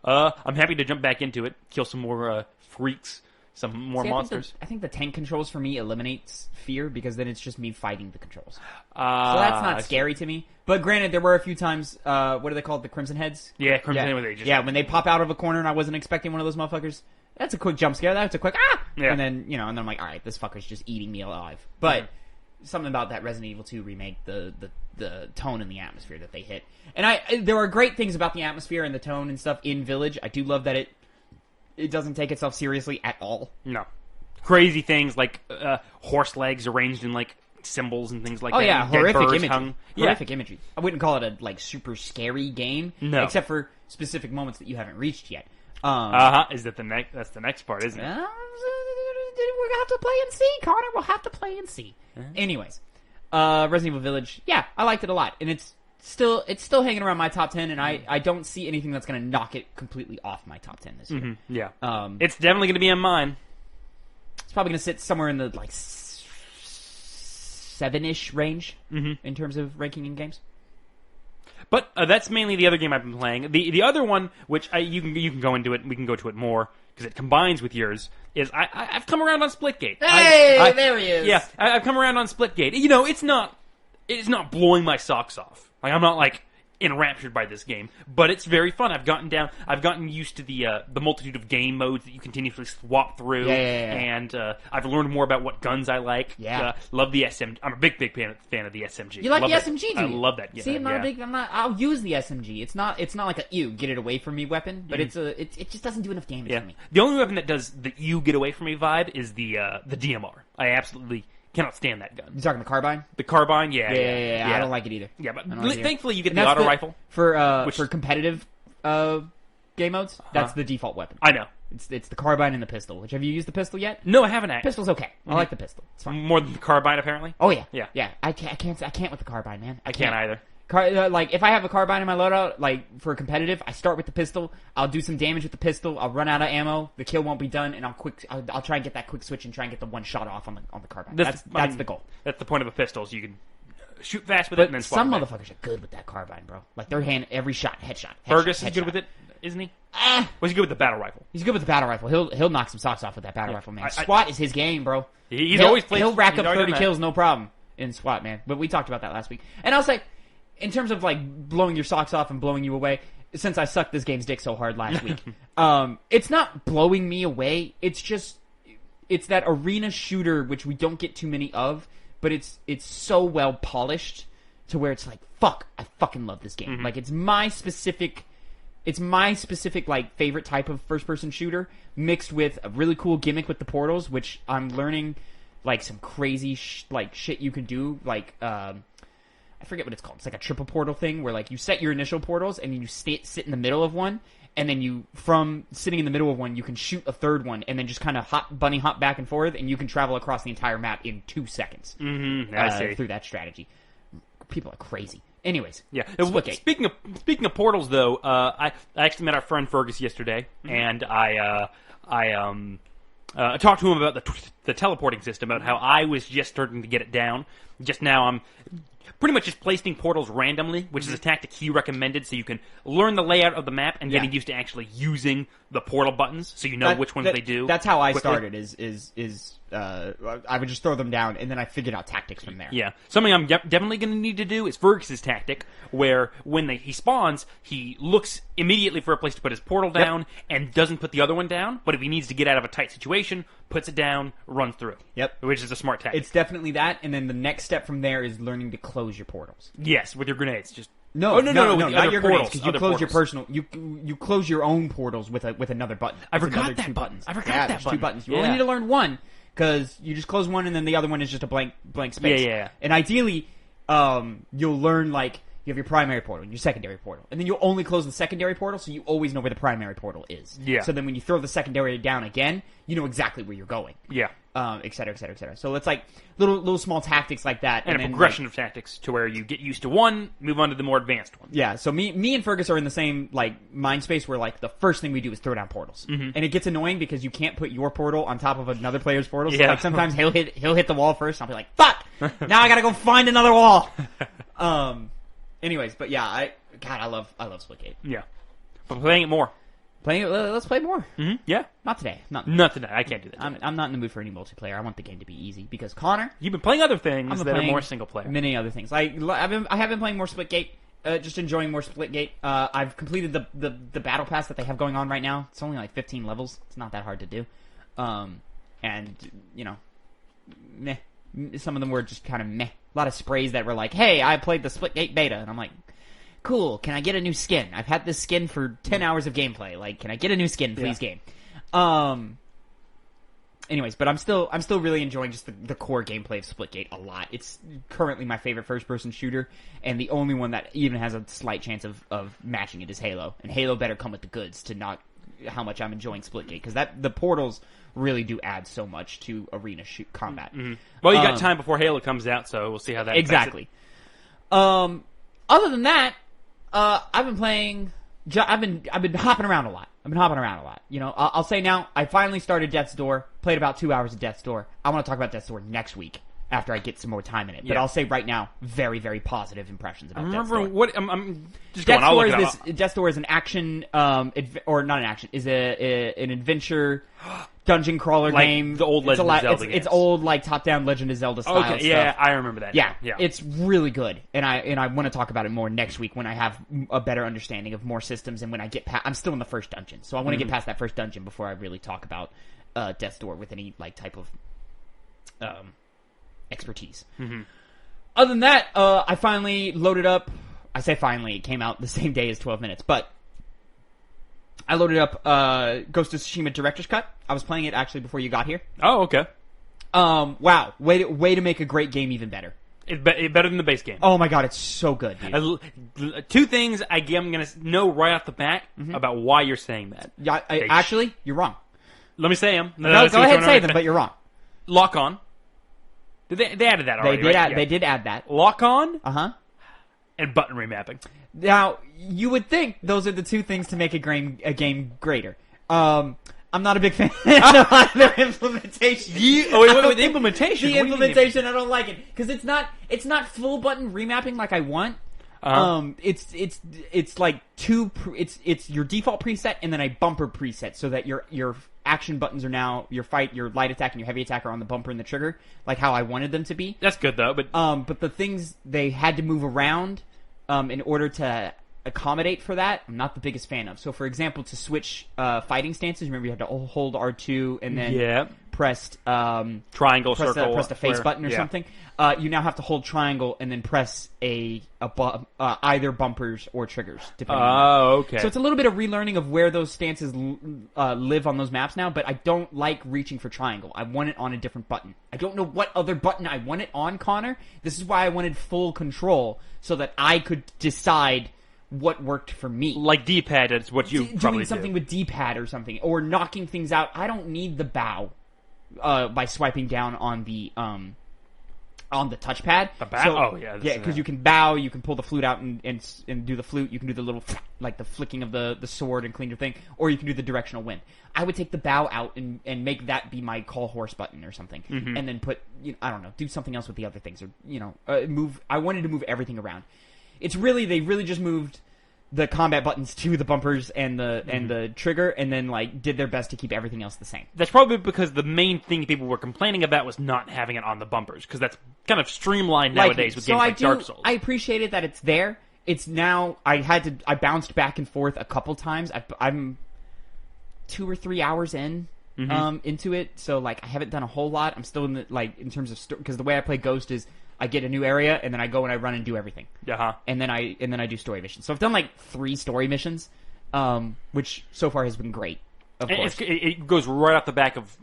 I'm happy to jump back into it, kill some more freaks, some more monsters. I think the tank controls for me eliminates fear because then it's just me fighting the controls. So that's not scary to me. But granted, there were a few times, what are they called? The Crimson Heads? Yeah, Crimson Heads. When they pop out of a corner and I wasn't expecting one of those motherfuckers. That's a quick jump scare. That's a quick Yeah. And then, and then I'm like, alright, this fucker's just eating me alive. But something about that Resident Evil 2 remake, the tone and the atmosphere that they hit. And there are great things about the atmosphere and the tone and stuff in Village. I do love that it doesn't take itself seriously at all. No. Crazy things like horse legs arranged in like symbols and things like Oh that. yeah, and dead horrific birds imagery. hung. Horrific imagery. I wouldn't call it a like super scary game, No. except for specific moments that you haven't reached yet. Is that the next? That's the next part, isn't it? We're gonna have to play and see, Connor. We'll have to play and see. Anyways, Resident Evil Village. Yeah, I liked it a lot, and it's still hanging around my top 10, and I don't see anything that's gonna knock it completely off my top 10 this year. Mm-hmm. Yeah, it's definitely gonna be on mine. It's probably gonna sit somewhere in the like 7-ish range in terms of ranking in games. But that's mainly the other game I've been playing. The other one, which you can go into it, and we can go to it more because it combines with yours. Is I've come around on Splitgate. Hey, there he is. Yeah, I've come around on Splitgate. You know, it's not blowing my socks off. Like I'm not like enraptured by this game, but it's very fun. I've gotten used to the multitude of game modes that you continuously swap through, and I've learned more about what guns I like. Yeah, love the SMG. I'm a big fan of the SMG. You like love the SMG, do you? I love that. See, I'll use the SMG. It's not like a get it away from me weapon, but it just doesn't do enough damage for me. The only weapon that does the get away from me vibe is the DMR. I absolutely cannot stand that gun. You talking the carbine? The carbine, yeah. I don't like it either. Yeah, but thankfully you get and the auto rifle for competitive game modes. That's the default weapon. I know. It's the carbine and the pistol. Which have you used the pistol yet? No, I haven't. Pistol's okay. I like the pistol. It's fine. More than the carbine, apparently. Oh yeah, yeah. I can't with the carbine, man. I can't either. Like if I have a carbine in my loadout, like for competitive, I start with the pistol. I'll do some damage with the pistol. I'll run out of ammo. The kill won't be done, and I'll try and get that quick switch and try and get the one shot off on the carbine. That's the goal. That's the point of a pistol. So you can shoot fast with it and then swap. Some motherfuckers are good with that carbine, bro. Like they're hand every shot, headshot. Fergus is good with it, isn't he? Was he good with the battle rifle? He's good with the battle rifle. He'll knock some socks off with that battle rifle, man. SWAT is his game, bro. He'll rack up 30 kills, no problem in SWAT, man. But we talked about that last week, and I was like, in terms of like blowing your socks off and blowing you away, since I sucked this game's dick so hard last week, it's not blowing me away. It's that arena shooter which we don't get too many of, but it's so well polished to where it's like, fuck, I fucking love this game. Like it's my specific like favorite type of first person shooter mixed with a really cool gimmick with the portals, which I'm learning like some crazy shit you can do, like I forget what it's called. It's like a triple portal thing where like you set your initial portals and you sit in the middle of one, and then you, from sitting in the middle of one, you can shoot a third one and then just kind of bunny hop back and forth, and you can travel across the entire map in 2 seconds. I see. Through that strategy. People are crazy. Anyways, yeah. Speaking of portals, though, I actually met our friend Fergus yesterday, and I talked to him about the teleporting system, about how I was just starting to get it down. Just now, I'm pretty much just placing portals randomly, which is a tactic he recommended, so you can learn the layout of the map and getting used to actually using the portal buttons, so you know which ones they do. That's how I started. I would just throw them down, and then I figured out tactics from there. Yeah, something I'm definitely going to need to do is Fergus's tactic, where when he spawns, he looks immediately for a place to put his portal down and doesn't put the other one down. But if he needs to get out of a tight situation, puts it down, runs through. Yep, which is a smart tactic. It's definitely that, and then the next step from there is learning to close your portals. Yes, with your grenades. Just no, not your portals, grenades, because you close your personal. You close your own portals with another button. I forgot that button. I forgot that button. 2 buttons. You only need to learn one, because you just close one and then the other one is just a blank space. Yeah. And ideally, you'll learn like you have your primary portal and your secondary portal, and then you'll only close the secondary portal, so you always know where the primary portal is. Yeah. So then when you throw the secondary down again, you know exactly where you're going. Yeah. Et cetera, et cetera, et cetera. So it's like little small tactics like that, and a progression of tactics to where you get used to one, move on to the more advanced one. Yeah. So me and Fergus are in the same like mind space where like the first thing we do is throw down portals, and it gets annoying because you can't put your portal on top of another player's portal. So like sometimes he'll hit the wall first, and I'll be like, fuck! Now I gotta go find another wall. Anyways, but yeah, I love Splitgate. Yeah, but playing it more. Let's play more. Mm-hmm. Yeah, not today. Not today. I can't do that. I'm not in the mood for any multiplayer. I want the game to be easy because Connor, you've been playing other things that are more single player. Many other things. I have been playing more Splitgate. Just enjoying more Splitgate. I've completed the battle pass that they have going on right now. It's only like 15 levels. It's not that hard to do. And you know, meh. Some of them were just kind of meh. A lot of sprays that were like, "Hey, I played the Splitgate beta," and I'm like, cool, can I get a new skin? I've had this skin for 10 hours of gameplay. Like, can I get a new skin, please, game? anyways, but I'm still really enjoying just the core gameplay of Splitgate a lot. It's currently my favorite first-person shooter, and the only one that even has a slight chance of matching it is Halo. And Halo better come with the goods to knock how much I'm enjoying Splitgate, because the portals really do add so much to arena combat. Mm-hmm. Well, you got time before Halo comes out, so we'll see how that exactly. Other than that, I've been playing. I've been hopping around a lot. You know, I'll say now, I finally started Death's Door. Played about 2 hours of Death's Door. I want to talk about Death's Door next week after I get some more time in it. But I'll say right now, very, very positive impressions about Death's Door. I'm just going. I'll look it up. Death's Door is an action, or not an action, is an adventure dungeon crawler game. The old Legend of Zelda games. It's old, like top-down Legend of Zelda style stuff. Yeah, I remember that. Yeah, it's really good, and I want to talk about it more next week when I have a better understanding of more systems, and when I get past. I'm still in the first dungeon, so I want to get past that first dungeon before I really talk about Death's Door with any like type of expertise. Mm-hmm. Other than that, I finally loaded up. I say finally, it came out the same day as 12 Minutes, but I loaded up Ghost of Tsushima Director's Cut. I was playing it actually before you got here. Oh, okay. Wow, way to make a great game even better. It's better than the base game. Oh my god, it's so good, dude. Two things I'm going to know right off the bat about why you're saying that. Yeah, actually, you're wrong. Let me say them. No, go ahead and say them, but you're wrong. Lock on. They added that already, They did add that. Lock on? Uh-huh. And button remapping. Now, you would think those are the two things to make a game greater. I'm not a big fan of the implementation. Wait, the implementation? The implementation, I don't like it. Because it's not full button remapping like I want. It's like it's your default preset and then a bumper preset, so that your action buttons are now your light attack and your heavy attack are on the bumper and the trigger, like how I wanted them to be. That's good though, but the things they had to move around in order to accommodate for that, I'm not the biggest fan of. So, for example, to switch fighting stances, remember you had to hold R2 and then press triangle, circle, press the face button or something. You now have to hold triangle and then press either bumpers or triggers. Okay. So it's a little bit of relearning of where those stances live on those maps now, but I don't like reaching for triangle. I want it on a different button. I don't know what other button I want it on, Connor. This is why I wanted full control, so that I could decide what worked for me. Like D-pad is what you probably doing something with D-pad or something, or knocking things out. I don't need the bow by swiping down on the touchpad. The bow? So, because you can bow, you can pull the flute out and do the flute. You can do the little like the flicking of the sword and clean your thing, or you can do the directional wind. I would take the bow out and make that be my call horse button or something, and then put I don't know, do something else with the other things, or move. I wanted to move everything around. They really just moved the combat buttons to the bumpers and the trigger, and then like did their best to keep everything else the same. That's probably because the main thing people were complaining about was not having it on the bumpers, because that's kind of streamlined nowadays with games like Dark Souls. I appreciated that it's there. It's now I bounced back and forth a couple times. I'm 2 or 3 hours into it, so like I haven't done a whole lot. I'm still in the in terms of because the way I play Ghost is I get a new area and then I go and I run and do everything. And then I do story missions. So I've done like 3 story missions, which so far has been great. Of course, it goes right off the back of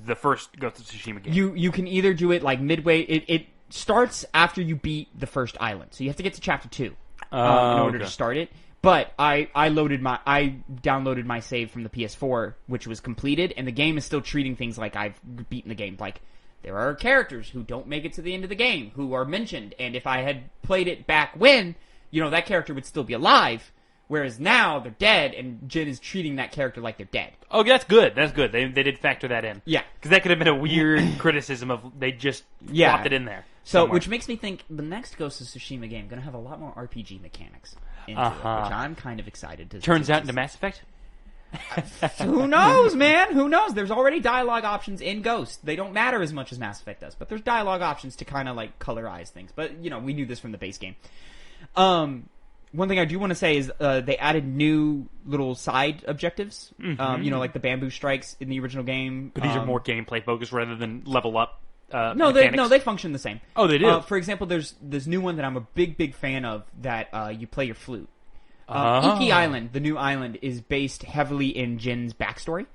the first Ghost of Tsushima game. You can either do it like midway. It starts after you beat the first island, so you have to get to chapter 2 in order to start it. But I downloaded my save from the PS4, which was completed, and the game is still treating things like I've beaten the game. Like, there are characters who don't make it to the end of the game who are mentioned, and if I had played it back when, that character would still be alive, whereas now they're dead, and Jin is treating that character like they're dead. Oh, that's good. That's good. They did factor that in. Yeah. Because that could have been a weird criticism of they just plopped it in there. So, which makes me think the next Ghost of Tsushima game going to have a lot more RPG mechanics into it, which I'm kind of excited to Turns out into Mass Effect? Who knows, man? Who knows? There's already dialogue options in Ghost. They don't matter as much as Mass Effect does, but there's dialogue options to kind of like colorize things. But, we knew this from the base game. One thing I do want to say is they added new little side objectives, like the bamboo strikes in the original game. But these are more gameplay focused rather than level up. No, they function the same. Oh, they do. For example, there's this new one that I'm a big fan of that you play your flute. Iki Island, the new island, is based heavily in Jin's backstory.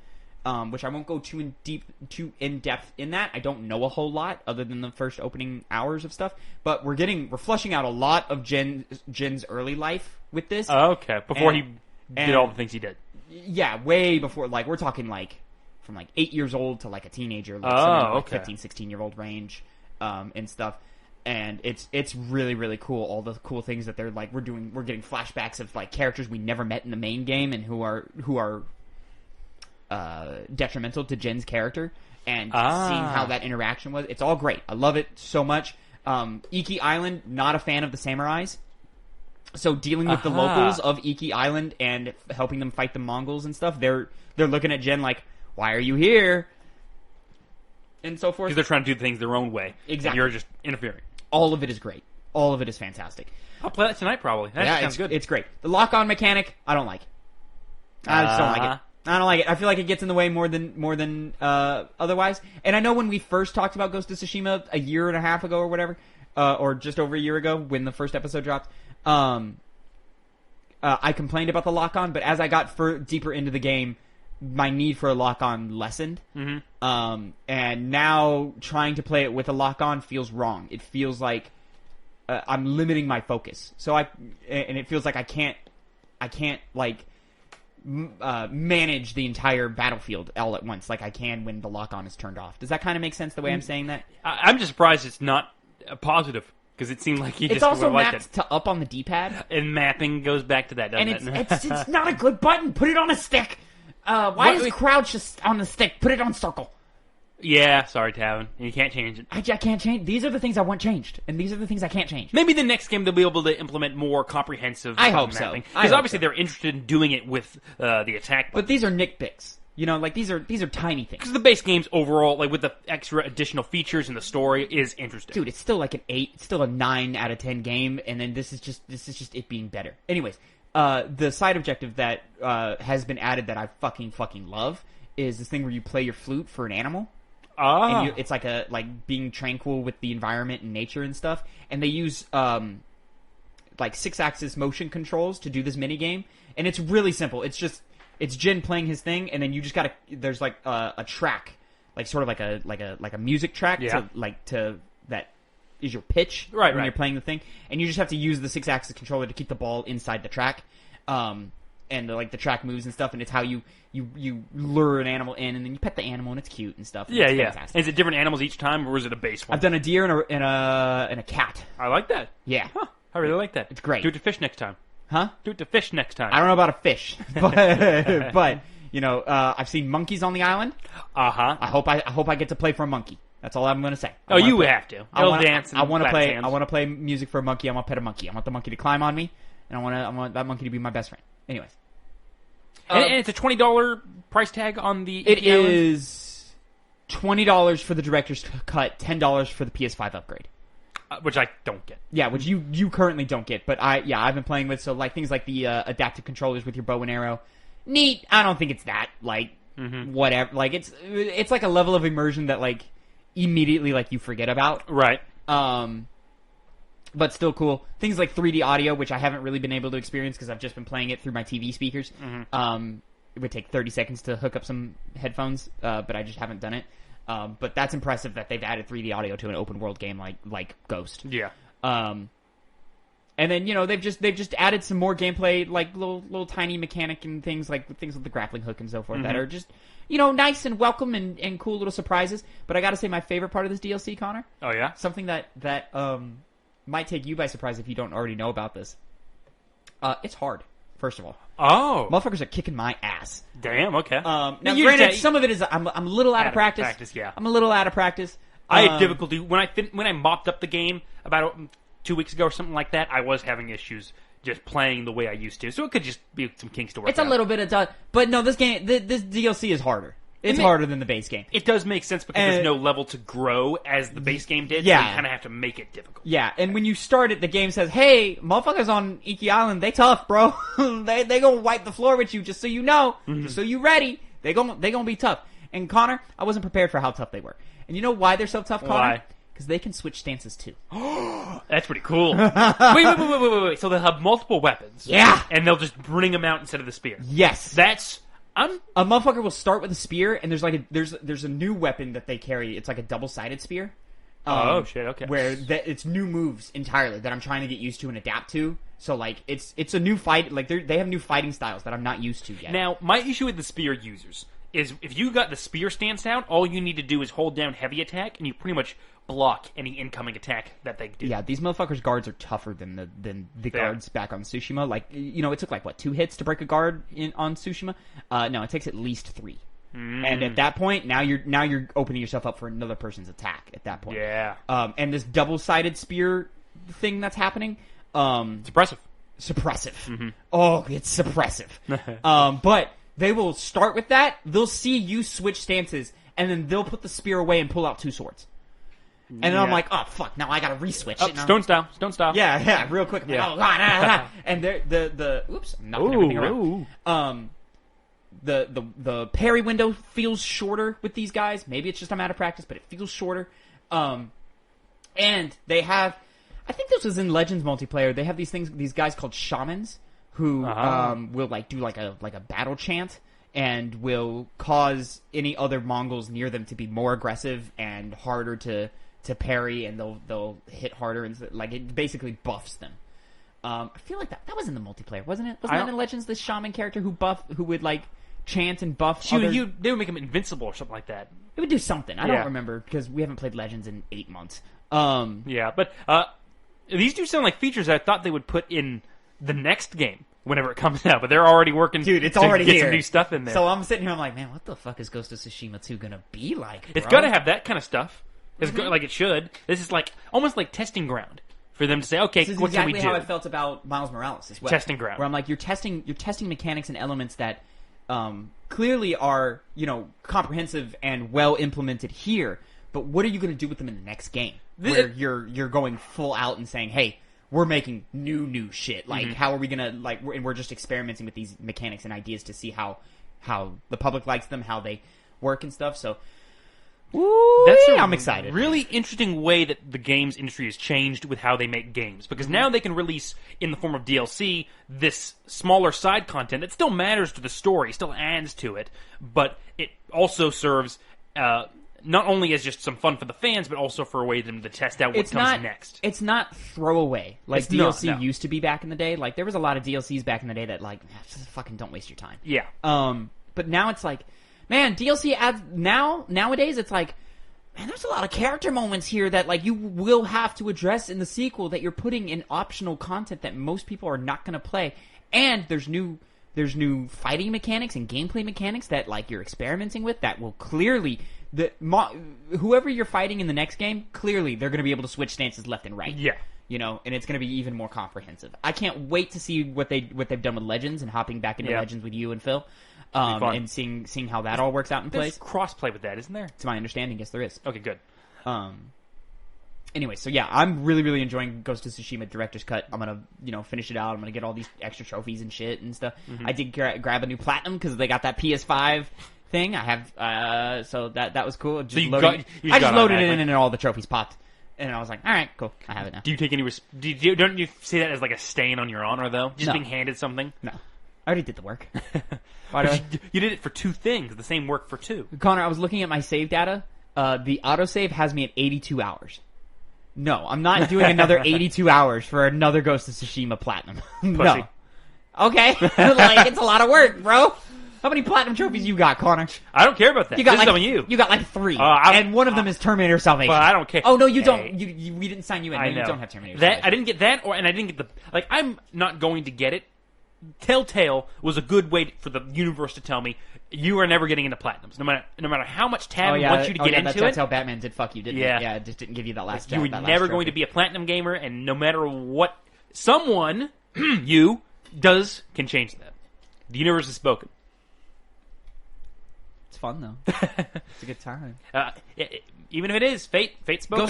which I won't go too in depth in that. I don't know a whole lot other than the first opening hours of stuff. But we're flushing out a lot of Jin's early life with this. Okay, before he did all the things he did. Yeah, way before. Like we're talking like from like 8 years old to like a teenager, like like 15, 16-year-old range, and stuff. And it's really, really cool. All the cool things that they're like we're getting flashbacks of like characters we never met in the main game and who are detrimental to Jin's character, and seeing how that interaction was. It's all great. I love it so much. Iki Island, not a fan of the samurais. So dealing with the locals of Iki Island and helping them fight the Mongols and stuff, they're looking at Jin like, why are you here? And so forth. Because they're trying to do things their own way. Exactly. And you're just interfering. All of it is great. All of it is fantastic. I'll play that tonight probably. That sounds good. It's great. The lock-on mechanic, I don't like. I just don't like it. I don't like it. I feel like it gets in the way more than otherwise. And I know when we first talked about Ghost of Tsushima a year and a half ago or whatever, or just over a year ago when the first episode dropped, I complained about the lock-on, but as I got deeper into the game, my need for a lock-on lessened. Mm-hmm. And now trying to play it with a lock-on feels wrong. It feels like I'm limiting my focus. And it feels like I can't like manage the entire battlefield all at once like I can when the lock-on is turned off. Does that kind of make sense the way I'm saying that? I'm just surprised it's not a positive. Because it seemed like it's also mapped to up on the D-pad. And mapping goes back to that, doesn't it? And it's not a good button. Put it on a stick. Why is crouch just on the stick? Put it on circle. Yeah, sorry, Tavin. You can't change it. I can't change. These are the things I want changed, and these are the things I can't change. Maybe the next game they'll be able to implement more comprehensive I hope mapping. so. Because obviously they're interested in doing it with the attack button. But these are nitpicks. You know, like these are tiny things. Because the base game's overall, like with the extra additional features and the story, is interesting. Dude, it's still like an 8. It's still a 9 out of 10 game, and then this is just it being better. Anyways, the side objective that has been added that I fucking love is this thing where you play your flute for an animal. And it's like being tranquil with the environment and nature and stuff. And they use like 6-axis motion controls to do this mini game, and it's really simple. It's Jin playing his thing, and then you just there's like a track, like sort of like a music track to that is your pitch when you're playing the thing, and you just have to use the 6-axis controller to keep the ball inside the track, and the track moves and stuff, and it's how you lure an animal in, and then you pet the animal, and it's cute and stuff. And it's fantastic. Is it different animals each time, or is it a base one? I've done a deer and a cat. I like that. Yeah, I really like that. It's great. Do it to fish next time. Huh? Do it to fish next time. I don't know about a fish, but you know, I've seen monkeys on the island. I hope I get to play for a monkey. That's all I'm going to say. You have to. Dance. I want to play. I want to play music for a monkey. I want to pet a monkey. I want the monkey to climb on me, and I want that monkey to be my best friend. Anyways, and it's a $20 price tag on the. It is $20 for the director's cut, $10 for the PS5 upgrade. Which I don't get. Yeah, which you currently don't get, but I've been playing with, so like things like the adaptive controllers with your bow and arrow. Neat. I don't think it's that whatever. Like it's like a level of immersion that like immediately like you forget about. Right. But still cool. Things like 3D audio, which I haven't really been able to experience because I've just been playing it through my TV speakers. It would take 30 seconds to hook up some headphones, but I just haven't done it. But that's impressive that they've added 3D audio to an open world game like Ghost. Yeah. And then they've just added some more gameplay, like little tiny mechanic and things like with the grappling hook and so forth that are just nice and welcome and cool little surprises. But I got to say, my favorite part of this DLC, Connor. Oh yeah. Something that might take you by surprise if you don't already know about this. It's hard. First of all. Oh. Motherfuckers are kicking my ass. Damn, okay. Now, granted, some of it is I'm a little out of practice. Yeah. I'm a little out of practice. I had difficulty when I mopped up the game about 2 weeks ago or something like that. I was having issues just playing the way I used to, so it could just be some kinks to work out. It's a little bit of but no, this game, this DLC is harder. It's harder than the base game. It does make sense because there's no level to grow as the base game did. Yeah. So you kind of have to make it difficult. Yeah, and when you start it, the game says, "Hey, motherfuckers on Iki Island, they tough, bro. they gonna wipe the floor with you, just so you know, just so you ready. They gonna be tough." And Connor, I wasn't prepared for how tough they were. And you know why they're so tough, Connor? Why? Because they can switch stances too. That's pretty cool. wait. So they'll have multiple weapons. Yeah. And they'll just bring them out instead of the spear. Yes. That's A motherfucker will start with a spear, and there's a new weapon that they carry. It's like a double-sided spear. Oh shit! Okay. Where it's new moves entirely that I'm trying to get used to and adapt to. So like it's a new fight. Like they have new fighting styles that I'm not used to yet. Now my issue with the spear users is if you got the spear stance down, all you need to do is hold down heavy attack, and you pretty much block any incoming attack that they do. Yeah, these motherfuckers' guards are tougher than the guards back on Tsushima. Like, it took like 2 hits to break a guard on Tsushima. No, it takes at least 3. And at that point, now you're opening yourself up for another person's attack. At that point, Yeah. And this double-sided spear thing that's happening, It's impressive. suppressive. Oh, it's suppressive. But they will start with that. They'll see you switch stances, and then they'll put the spear away and pull out 2 swords. And then I'm like, oh fuck! Now I gotta re-switch it. Stone style. Yeah, real quick. Yeah. Oh god, and the oops, I'm knocking everything around. The parry window feels shorter with these guys. Maybe it's just I'm out of practice, but it feels shorter. And they have, I think this was in Legends multiplayer. They have these guys called shamans who will like do like a battle chant and will cause any other Mongols near them to be more aggressive and harder to parry, and they'll hit harder, and like it basically buffs them. I feel like that was in the multiplayer, wasn't it? Wasn't that in Legends, this shaman character who would like chant and buff They would make him invincible or something like that. It would do something. I don't remember because we haven't played Legends in 8 months. Yeah, but these do sound like features I thought they would put in the next game whenever it comes out, but they're already working. Dude, it's to already get here. some new stuff in there. So I'm sitting here, I'm like, man, what the fuck is Ghost of Tsushima 2 gonna be like? It's bro? gonna have that kind of stuff. It's like it should. This is like almost like testing ground for them to say, okay, This is what can we exactly do? how I felt about Miles Morales as well. Testing ground. Where I'm like, you're testing mechanics and elements that clearly are, comprehensive and well implemented here, but what are you going to do with them in the next game? Where you're going full out and saying, hey, we're making new shit. Like, how are we going to, and we're just experimenting with these mechanics and ideas to see how the public likes them, how they work and stuff. So, I'm excited. Really interesting way that the games industry has changed with how they make games, because now they can release in the form of DLC this smaller side content that still matters to the story, still adds to it, but it also serves not only as just some fun for the fans, but also for a way for them to test out what comes next. It's not throwaway like It's DLC not, no. used to be back in the day. Like there was a lot of DLCs back in the day that just fucking don't waste your time. Yeah. But now it's like, man, DLC adds nowadays it's like, man, there's a lot of character moments here that like you will have to address in the sequel that you're putting in optional content that most people are not going to play. And there's new fighting mechanics and gameplay mechanics that like you're experimenting with that will clearly whoever you're fighting in the next game, clearly they're going to be able to switch stances left and right. Yeah. And it's going to be even more comprehensive. I can't wait to see what they've done with Legends and hopping back into Legends with you and Phil. And seeing how that all works out in place. There's cross-play with that, isn't there? To my understanding, yes, there is. Okay, good. Anyway, so yeah, I'm really, really enjoying Ghost of Tsushima Director's Cut. I'm gonna, finish it out. I'm gonna get all these extra trophies and shit and stuff. I did grab a new platinum because they got that PS5 thing. I have, so that was cool. I just loaded it in and all the trophies popped. And I was like, all right, cool. I have it now. Do you take any? Don't you see that as like a stain on your honor, though? Just being handed something? No, I already did the work. You did it for 2 things. The same work for 2. Connor, I was looking at my save data. The autosave has me at 82 hours. No, I'm not doing another 82 hours for another Ghost of Tsushima Platinum. No. Okay. It's a lot of work, bro. How many platinum trophies you got, Connor? I don't care about that. You got this is on you. You got 3. And one of them is Terminator Salvation. But I don't care. Oh, no, you don't. We didn't sign you in. I No, know. you don't have Terminator Salvation. I didn't get that, and I didn't get I'm not going to get it. Telltale was a good way for the universe to tell me you are never getting into platinums, no matter how much Tavin wants you to get into that's it. how Batman did fuck you, didn't Yeah. it? Yeah, it just didn't give you that last. You were that never last going to trophy. be a platinum gamer, and no matter what someone you can change that. The universe has spoken. It's fun though. It's a good time. Even if it is fate spoken.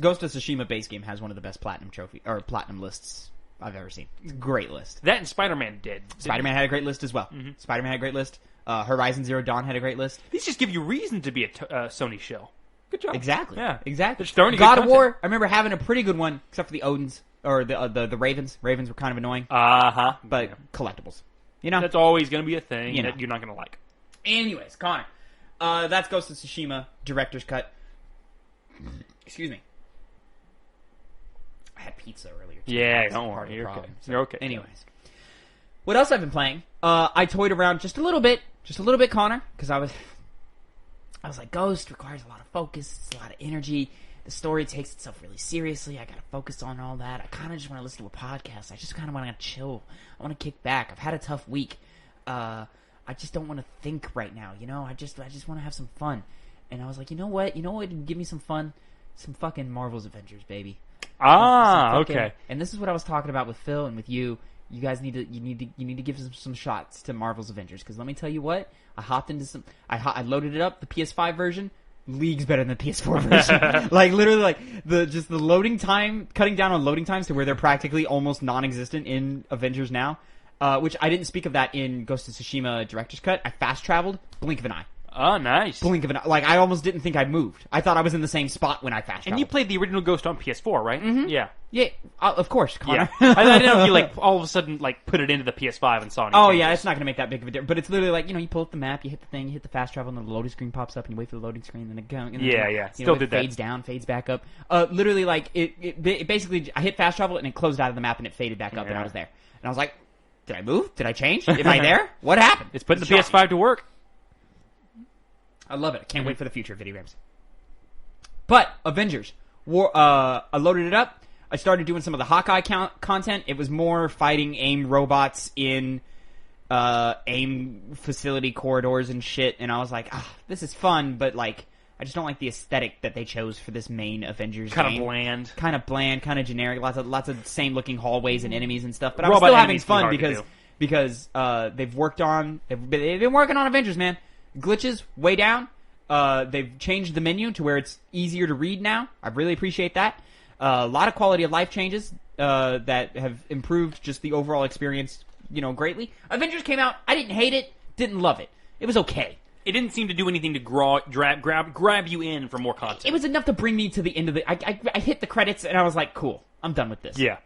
Ghost of Tsushima base game has one of the best platinum lists I've ever seen. It's a great list. That and Spider-Man did. Spider-Man had a great list as well. Spider-Man had a great list. Horizon Zero Dawn had a great list. These just give you reason to be a Sony shill. Good job. Exactly. Yeah. Exactly. They're just throwing you God good of War, I remember having a pretty good one, except for the Odins or the Ravens. Ravens were kind of annoying, but collectibles. You know, That's always going to be a thing You know. that you're not going to like. Anyways, Connor, that's Ghost of Tsushima director's cut. Excuse me. I had pizza earlier. Yeah, That's don't part worry. of the You're problem. okay. So, You're okay. Anyways, what else I've been playing? I toyed around just a little bit, Connor, because I was like, Ghost requires a lot of focus, it's a lot of energy. The story takes itself really seriously. I gotta focus on all that. I kind of just want to listen to a podcast. I just kind of want to chill. I want to kick back. I've had a tough week. I just don't want to think right now. You know, I just want to have some fun. And I was like, you know what? You know what would give me some fun? Some fucking Marvel's Avengers, baby. Okay. And this is what I was talking about with Phil and with you. You guys need to give some shots to Marvel's Avengers, because let me tell you what, I hopped into some. I loaded it up, the PS5 version. Leagues better than the PS4 version. Like literally, like the loading time, cutting down on loading times to where they're practically almost non-existent in Avengers now. Which I didn't speak of that in Ghost of Tsushima Director's Cut. I fast traveled, blink of an eye. Oh, nice. Blink of an eye. Like I almost didn't think I moved. I thought I was in the same spot when I fast traveled. And you played the original Ghost on PS4, right? Mm-hmm. Yeah. Yeah, of course, Connor. Yeah. I didn't know if you like all of a sudden like put it into the PS5 and saw any Oh changes. yeah, it's not going to make that big of a difference. But it's literally like, you know, you pull up the map, you hit the thing, you hit the fast travel, and then the loading screen pops up, and you wait for the loading screen, and then it goes. And then Yeah. Still Still it did that. fades down, fades back up. Literally, like it basically, I hit fast travel, and it closed out of the map, and it faded back up, and I was there. And I was like, did I move? Did I change? Am I there? What happened? It's putting the shocking. PS5 to work. I love it. I can't wait for the future of video games. But Avengers, I loaded it up. I started doing some of the Hawkeye content. It was more fighting AIM robots in AIM facility corridors and shit. And I was like, this is fun, but like, I just don't like the aesthetic that they chose for this main Avengers Kind game. of bland. Kind of bland, kind of generic. Lots of same looking hallways and enemies and stuff. But I was Robot still having enemies fun can be hard to because they've been working on Avengers, man. Glitches way down. They've changed the menu to where it's easier to read now. I really appreciate that. A lot of quality of life changes that have improved just the overall experience, you know, greatly. Avengers came out. I didn't hate it. Didn't love it. It was okay. It didn't seem to do anything to grab you in for more content. It was enough to bring me to the end of the. I hit the credits and I was like, cool. I'm done with this. Yeah.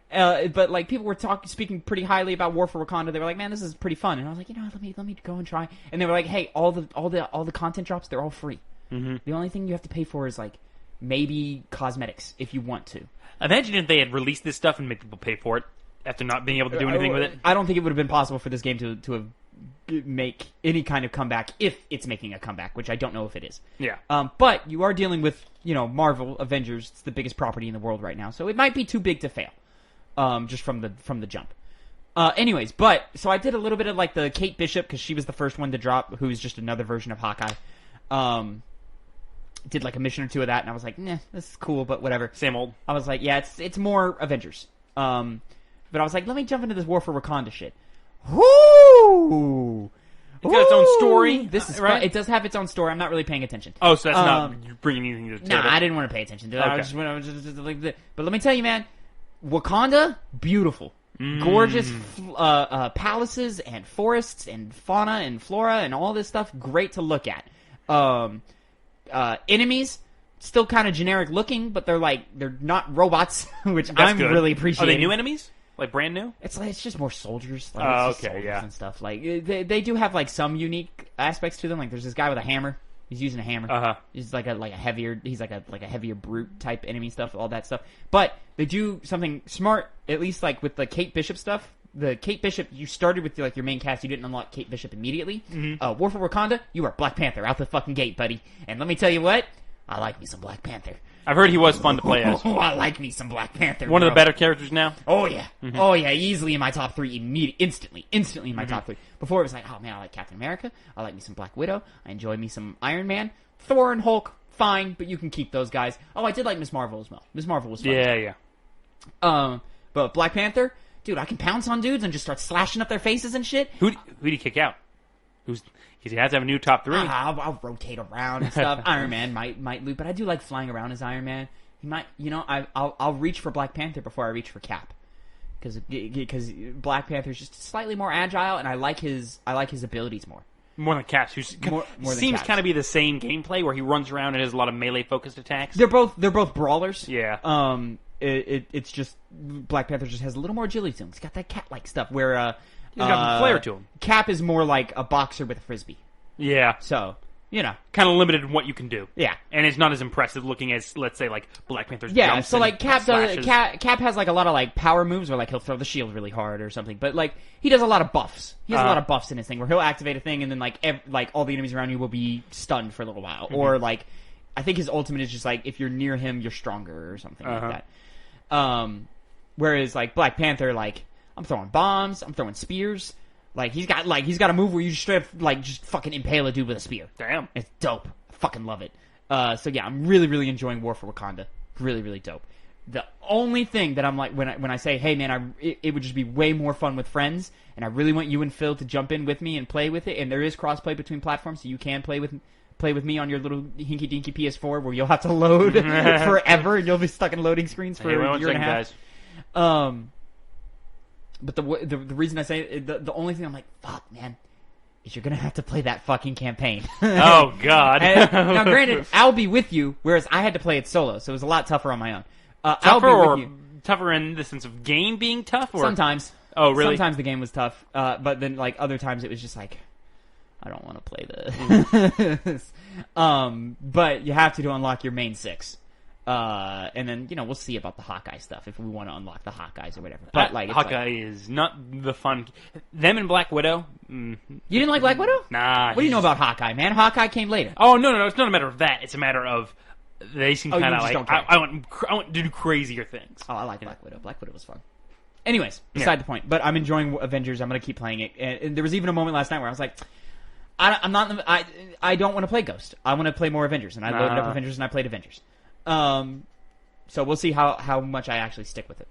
But like people were speaking pretty highly about War for Wakanda. They were like, man, this is pretty fun. And I was like, you know, let me go and try. And they were like, hey, all the content drops, they're all free. Mm-hmm. The only thing you have to pay for is like maybe cosmetics if you want to. Imagine if they had released this stuff and made people pay for it after not being able to do anything with it. I don't think it would have been possible for this game to have make any kind of comeback if it's making a comeback, which I don't know if it is. Yeah. But you are dealing with, you know, Marvel Avengers. It's the biggest property in the world right now, so it might be too big to fail. Just from the jump. Anyways, so I did a little bit of like the Kate Bishop because she was the first one to drop, who's just another version of Hawkeye. Did like a mission or two of that, and I was like, nah, this is cool, but whatever. Same old. I was like, yeah, it's more Avengers. But I was like, let me jump into this War for Wakanda shit. Whoo! It's got its own story. This is right? fun. It does have its own story. I'm not really paying attention. Oh, so that's not bringing anything to the table. Nah, I didn't want to pay attention to it. Okay. I was just like, but let me tell you, man, Wakanda, beautiful. Gorgeous palaces and forests and fauna and flora and all this stuff. Great to look at. Enemies, still kind of generic looking, but they're not robots, which I'm good. really appreciating. Are they new enemies? Like brand new? It's just more soldiers. Like, Oh, it's just okay, soldiers yeah. and stuff. Like they do have like some unique aspects to them. Like there's this guy with a hammer. He's using a hammer. Uh-huh. He's like a heavier. He's like a heavier brute type enemy stuff. All that stuff. But they do something smart. At least like with the Kate Bishop stuff. The Kate Bishop, you started with like your main cast. You didn't unlock Kate Bishop immediately. Mm-hmm. War for Wakanda, you are Black Panther out the fucking gate, buddy. And let me tell you what, I like me some Black Panther. I've heard he was fun to play as. Oh, I like me some Black Panther. One of the bro. better characters now. Oh yeah, oh yeah, easily in my top three, instantly in my top three. Before it was like, oh man, I like Captain America, I like me some Black Widow, I enjoy me some Iron Man, Thor and Hulk, fine, but you can keep those guys. Oh, I did like Miss Marvel as well. Miss Marvel was fun. Yeah. But Black Panther, dude, I can pounce on dudes and just start slashing up their faces and shit. Who'd he kick out? Because he has to have a new top three. I'll rotate around and stuff. Iron Man might loot, but I do like flying around as Iron Man. He might, you know, I'll reach for Black Panther before I reach for Cap, because Black Panther is just slightly more agile, and I like his abilities more. More than Caps, who's More than seems Caps. kind of be the same gameplay where he runs around and has a lot of melee focused attacks. They're both brawlers. Yeah. It's just Black Panther just has a little more agility to him. He's got that cat-like stuff where He's got flair to him. Cap is more like a boxer with a frisbee. Yeah. So, kind of limited in what you can do. Yeah. And it's not as impressive looking as, let's say, like Black Panther's Yeah, jumps so like and slashes. Cap has like a lot of like power moves where like he'll throw the shield really hard or something. But like he does a lot of buffs. He has a lot of buffs in his thing where he'll activate a thing and then like all the enemies around you will be stunned for a little while. Or like I think his ultimate is just like if you're near him you're stronger or something like that. Whereas like Black Panther, like I'm throwing bombs, I'm throwing spears. Like he's got a move where you just straight up, like just fucking impale a dude with a spear. Damn. It's dope. I fucking love it. So yeah, I'm really, really enjoying War for Wakanda. Really, really dope. The only thing that I'm like when I say, hey man, it would just be way more fun with friends, and I really want you and Phil to jump in with me and play with it. And there is crossplay between platforms, so you can play with me on your little hinky dinky PS4, where you'll have to load forever, and you'll be stuck in loading screens for a year and a half. Guys. But the reason I say the only thing I'm like, fuck man, is you're gonna have to play that fucking campaign. Oh god. Now granted, I'll be with you, whereas I had to play it solo, so it was a lot tougher on my own. Tougher I'll be or with you. tougher in the sense of game being tough? Or? Sometimes. Oh really? Sometimes the game was tough, but then like other times it was just like, I don't want to play this. But you have to unlock your main 6. And then we'll see about the Hawkeye stuff if we want to unlock the Hawkeyes or whatever. But like Hawkeye is not the fun. Them and Black Widow. You didn't like Black Widow? Nah. What do you know about Hawkeye, man? Hawkeye came later. Oh no! It's not a matter of that. It's a matter of they seem kind of like I want to do crazier things. Oh, I like Black Widow. Black Widow was fun. Anyways, beside the point. But I'm enjoying Avengers. I'm gonna keep playing it. And there was even a moment last night where I was like, I don't want to play Ghost. I want to play more Avengers, and I loaded up Avengers and I played Avengers. So we'll see how much I actually stick with it.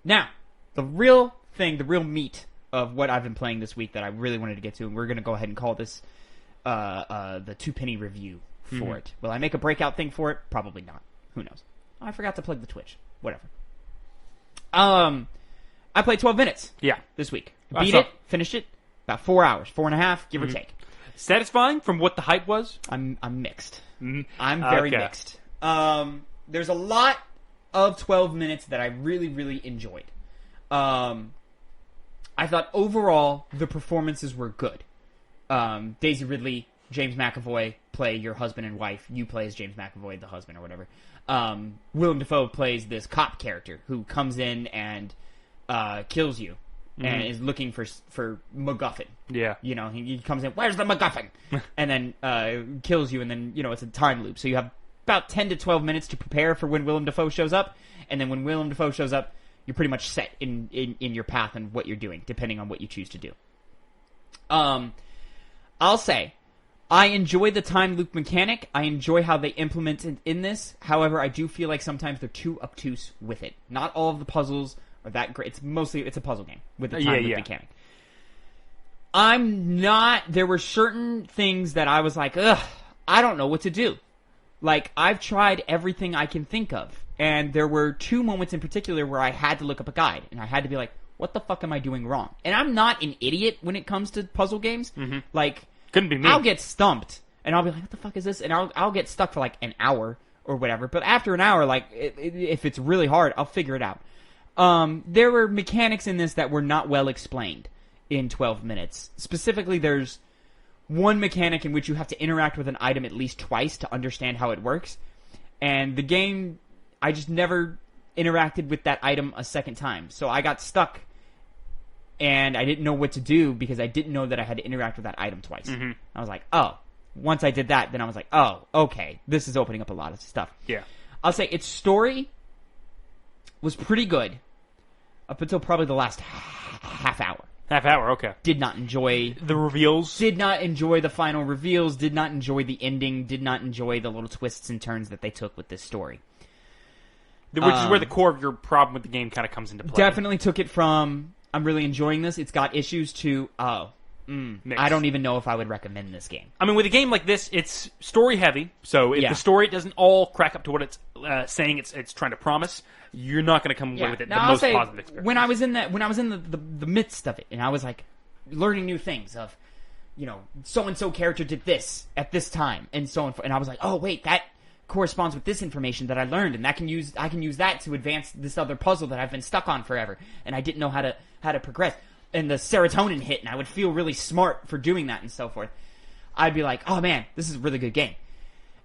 Now, the real meat of what I've been playing this week that I really wanted to get to, and we're going to go ahead and call this the 2-penny review for it. Will I make a breakout thing for it? Probably not. Who knows? I forgot to plug the Twitch. Whatever. I played 12 minutes. Yeah. This week. Beat it, finished it, about 4 hours, 4.5, give or take. Satisfying from what the hype was? I'm mixed. I'm very mixed. There's a lot of 12 minutes that I really, really enjoyed. I thought overall the performances were good. Daisy Ridley, James McAvoy play your husband and wife. You play as James McAvoy, the husband or whatever. Willem Dafoe plays this cop character who comes in and kills you and is looking for MacGuffin. Yeah. He comes in, where's the MacGuffin? And then kills you, and then, it's a time loop. So you have about 10 to 12 minutes to prepare for when Willem Dafoe shows up, and then when Willem Dafoe shows up, you're pretty much set in your path and what you're doing, depending on what you choose to do. I'll say, I enjoy the time loop mechanic. I enjoy how they implement it in this. However, I do feel like sometimes they're too obtuse with it. Not all of the puzzles are that great. It's a puzzle game with the time loop mechanic. There were certain things that I was like, ugh, I don't know what to do. Like, I've tried everything I can think of, and there were 2 moments in particular where I had to look up a guide, and I had to be like, what the fuck am I doing wrong? And I'm not an idiot when it comes to puzzle games. Like, couldn't be me. I'll get stumped, and I'll be like, what the fuck is this? And I'll get stuck for like an hour or whatever, but after an hour, like, if it's really hard, I'll figure it out. There were mechanics in this that were not well explained in 12 minutes. Specifically, there's one mechanic in which you have to interact with an item at least twice to understand how it works. And the game, I just never interacted with that item a second time. So I got stuck, and I didn't know what to do because I didn't know that I had to interact with that item twice. I was like, oh. Once I did that, then I was like, oh, okay. This is opening up a lot of stuff. Yeah. I'll say its story was pretty good up until probably the last half hour. Half hour, okay. Did not enjoy the reveals. Did not enjoy the final reveals. Did not enjoy the ending. Did not enjoy the little twists and turns that they took with this story. Which is where the core of your problem with the game kind of comes into play. Definitely took it from, I'm really enjoying this, it's got issues, to, I don't even know if I would recommend this game. I mean, with a game like this, it's story heavy. So if the story doesn't all crack up to what it's saying it's trying to promise, you're not going to come away with it now, the most positive experience. When I was in the midst of it, and I was like learning new things of, so and so character did this at this time, and so on, and I was like, oh wait, that corresponds with this information that I learned, and I can use that to advance this other puzzle that I've been stuck on forever, and I didn't know how to progress. and the serotonin hit, and I would feel really smart for doing that and so forth. I'd be like, oh man, this is a really good game.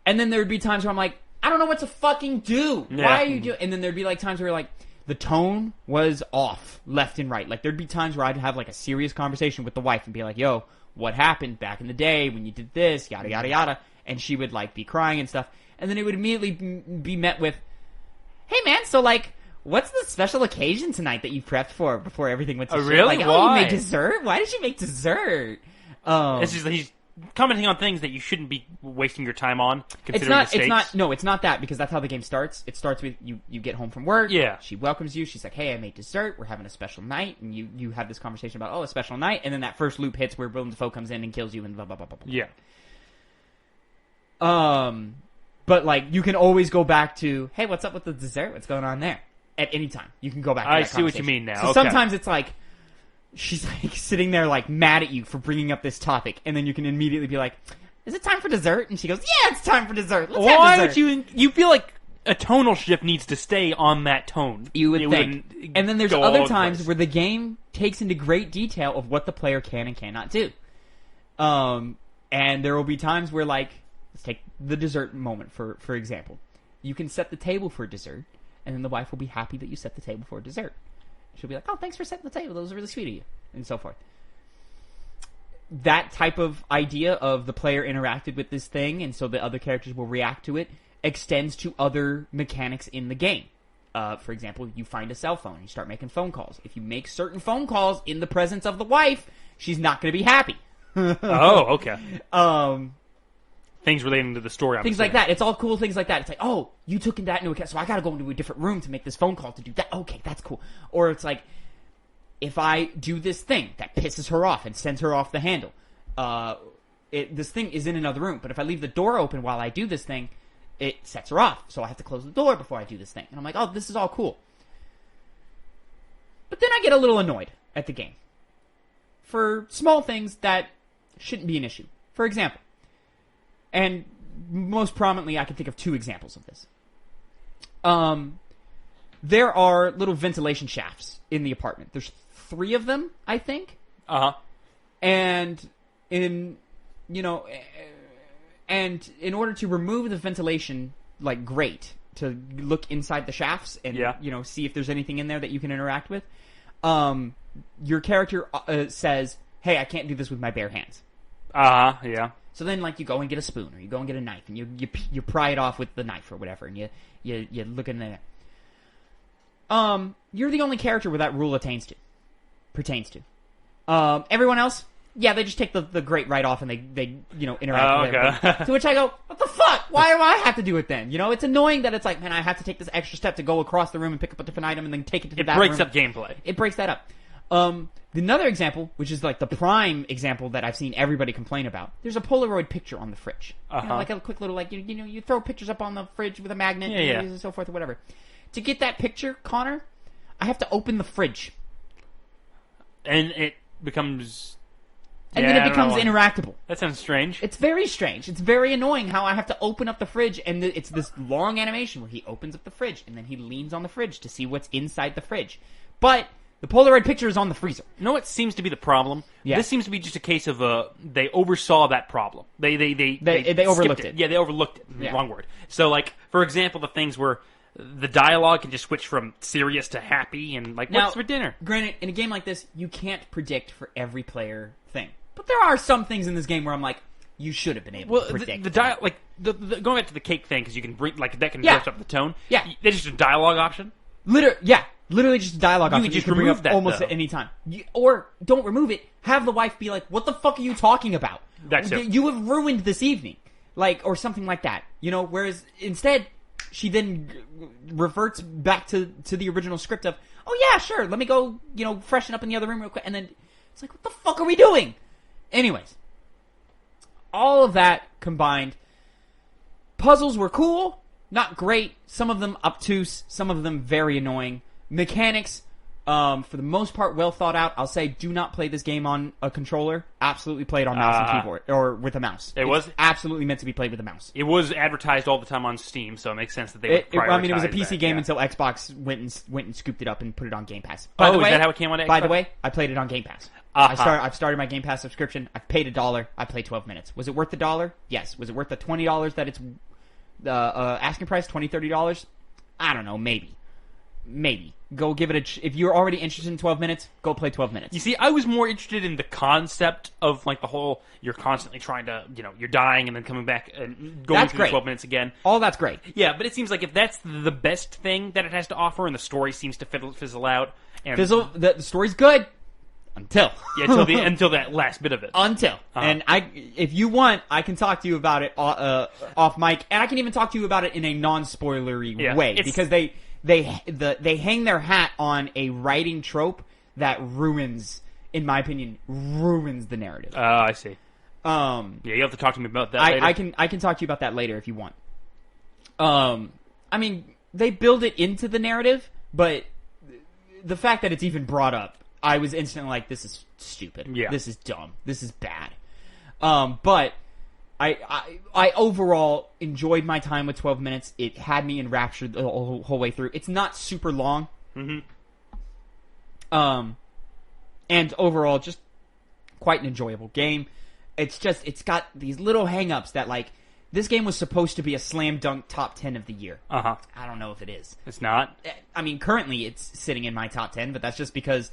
And then there would be times where I'm like, I don't know what to fucking do. Yeah. Why are you doing? And then there'd be like times where like the tone was off left and right. Like there'd be times where I'd have like a serious conversation with the wife and be like, yo, what happened back in the day when you did this, yada yada yada, and she would like be crying and stuff. And then it would immediately be met with, hey man, so like, what's the special occasion tonight that you prepped for before everything went to shit? Really? Like, Why? oh, you made dessert? Why did you make dessert? It's just he's commenting on things that you shouldn't be wasting your time on. Considering the stakes. It's not that, because that's how the game starts. It starts with you get home from work. Yeah. She welcomes you. She's like, hey, I made dessert. We're having a special night. And you have this conversation about, oh, a special night. And then that first loop hits where Willem Dafoe comes in and kills you and blah, blah, blah, blah, blah. Yeah. But like, you can always go back to, hey, what's up with the dessert? What's going on there? At any time. You can go back to I that see what you conversation. mean now. So Okay. sometimes it's like, she's like sitting there like mad at you for bringing up this topic. And then you can immediately be like, is it time for dessert? And she goes, yeah, it's time for dessert. Let's Why have would dessert. you feel like a tonal shift needs to stay on that tone? You would It think. wouldn't And then there's go all other over the times place. where the game takes into great detail of what the player can and cannot do. And there will be times where, like, let's take the dessert moment, for example. You can set the table for dessert, and then the wife will be happy that you set the table for dessert. She'll be like, oh, thanks for setting the table. That was really sweet of you. And so forth. That type of idea of the player interacted with this thing, and so the other characters will react to it, extends to other mechanics in the game. For example, you find a cell phone and you start making phone calls. If you make certain phone calls in the presence of the wife, she's not going to be happy. Oh, okay. Things relating to the story. Things like that. It's all cool things like that. It's like, oh, you took that into account, so I got to go into a different room to make this phone call to do that. Okay, that's cool. Or it's like, if I do this thing that pisses her off and sends her off the handle, this thing is in another room. But if I leave the door open while I do this thing, it sets her off. So I have to close the door before I do this thing. And I'm like, oh, this is all cool. But then I get a little annoyed at the game for small things that shouldn't be an issue. For example, and most prominently, I can think of two examples of this. There are little ventilation shafts in the apartment. There's 3 of them, I think. Uh-huh. And in order to remove the ventilation, like, grate, to look inside the shafts and, see if there's anything in there that you can interact with, your character says, hey, I can't do this with my bare hands. Uh-huh, yeah. So then, like, you go and get a spoon, or you go and get a knife, and you pry it off with the knife or whatever, and you look in there. You're the only character where that rule pertains to. Everyone else, yeah, they just take the grate right off and they interact with everything. To which I go, what the fuck? Why do I have to do it then? It's annoying that it's like, man, I have to take this extra step to go across the room and pick up a different item and then take it to that room. It breaks up gameplay. It breaks that up. Another example, which is like the prime example that I've seen everybody complain about, there's a Polaroid picture on the fridge. Like a quick little, like, you throw pictures up on the fridge with a magnet and so forth or whatever. To get that picture, Connor, I have to open the fridge. And it becomes... And then it becomes interactable. That sounds strange. It's very strange. It's very annoying how I have to open up the fridge, and it's this long animation where he opens up the fridge, and then he leans on the fridge to see what's inside the fridge. But the Polaroid picture is on the freezer. You know what seems to be the problem? Yeah. This seems to be just a case of they oversaw that problem. They overlooked it. it. Yeah, they overlooked it. Yeah. Wrong word. So, like, for example, the things where the dialogue can just switch from serious to happy and, like, what's for dinner? Granted, in a game like this, you can't predict for every player thing. But there are some things in this game where I'm like, you should have been able to predict. Going back to the cake thing, because you can bring, like, that can Yeah. brush up the tone. Yeah. There's just a dialogue option. Literally just a dialogue option. can just you can bring remove up that, almost though. at any time. Or don't remove it. Have the wife be like, "What the fuck are you talking about? That's it. You have ruined this evening," like, or something like that. Whereas instead, she then reverts back to the original script of, "Oh yeah, sure, let me go, freshen up in the other room real quick," and then it's like, "What the fuck are we doing?" Anyways, all of that combined, puzzles were cool, not great. Some of them obtuse, some of them very annoying. Mechanics For the most part, well thought out. I'll say, do not play this game on a controller. Absolutely play it on mouse and keyboard, or with a mouse. Was absolutely meant to be played with a mouse. It was advertised all the time on Steam, so it makes sense that they would prioritize it was a PC game yeah. until Xbox went and scooped it up and put it on Game Pass. By the way, is that how it came on Xbox? By the way, I played it on Game Pass. I've started my Game Pass subscription. I've paid $1. I played 12 minutes. Was it worth the $1? Yes. Was it worth the $20 that it's asking price? $20, $30? I don't know. Maybe. Go give it if you're already interested in 12 minutes, go play 12 minutes. You see, I was more interested in the concept of like the whole, you're constantly trying to, you're dying and then coming back and going through 12 minutes again. All that's great. Yeah, but it seems like if that's the best thing that it has to offer and the story seems to fizzle out. And the story's good. Until that last bit of it. And if you want, I can talk to you about it off mic, and I can even talk to you about it in a non-spoilery way because they hang their hat on a writing trope that in my opinion, ruins the narrative. Oh, I see. You have to talk to me about that later. I can talk to you about that later if you want. I mean, they build it into the narrative, but the fact that it's even brought up, I was instantly like, this is stupid. Yeah. This is dumb. This is bad. But I overall enjoyed my time with 12 minutes. It had me enraptured the whole way through. It's not super long. Mm-hmm. And overall, just quite an enjoyable game. It's got these little hang-ups that, like, this game was supposed to be a slam dunk top 10 of the year. Uh-huh. I don't know if it is. It's not? I mean, currently it's sitting in my top 10, but that's just because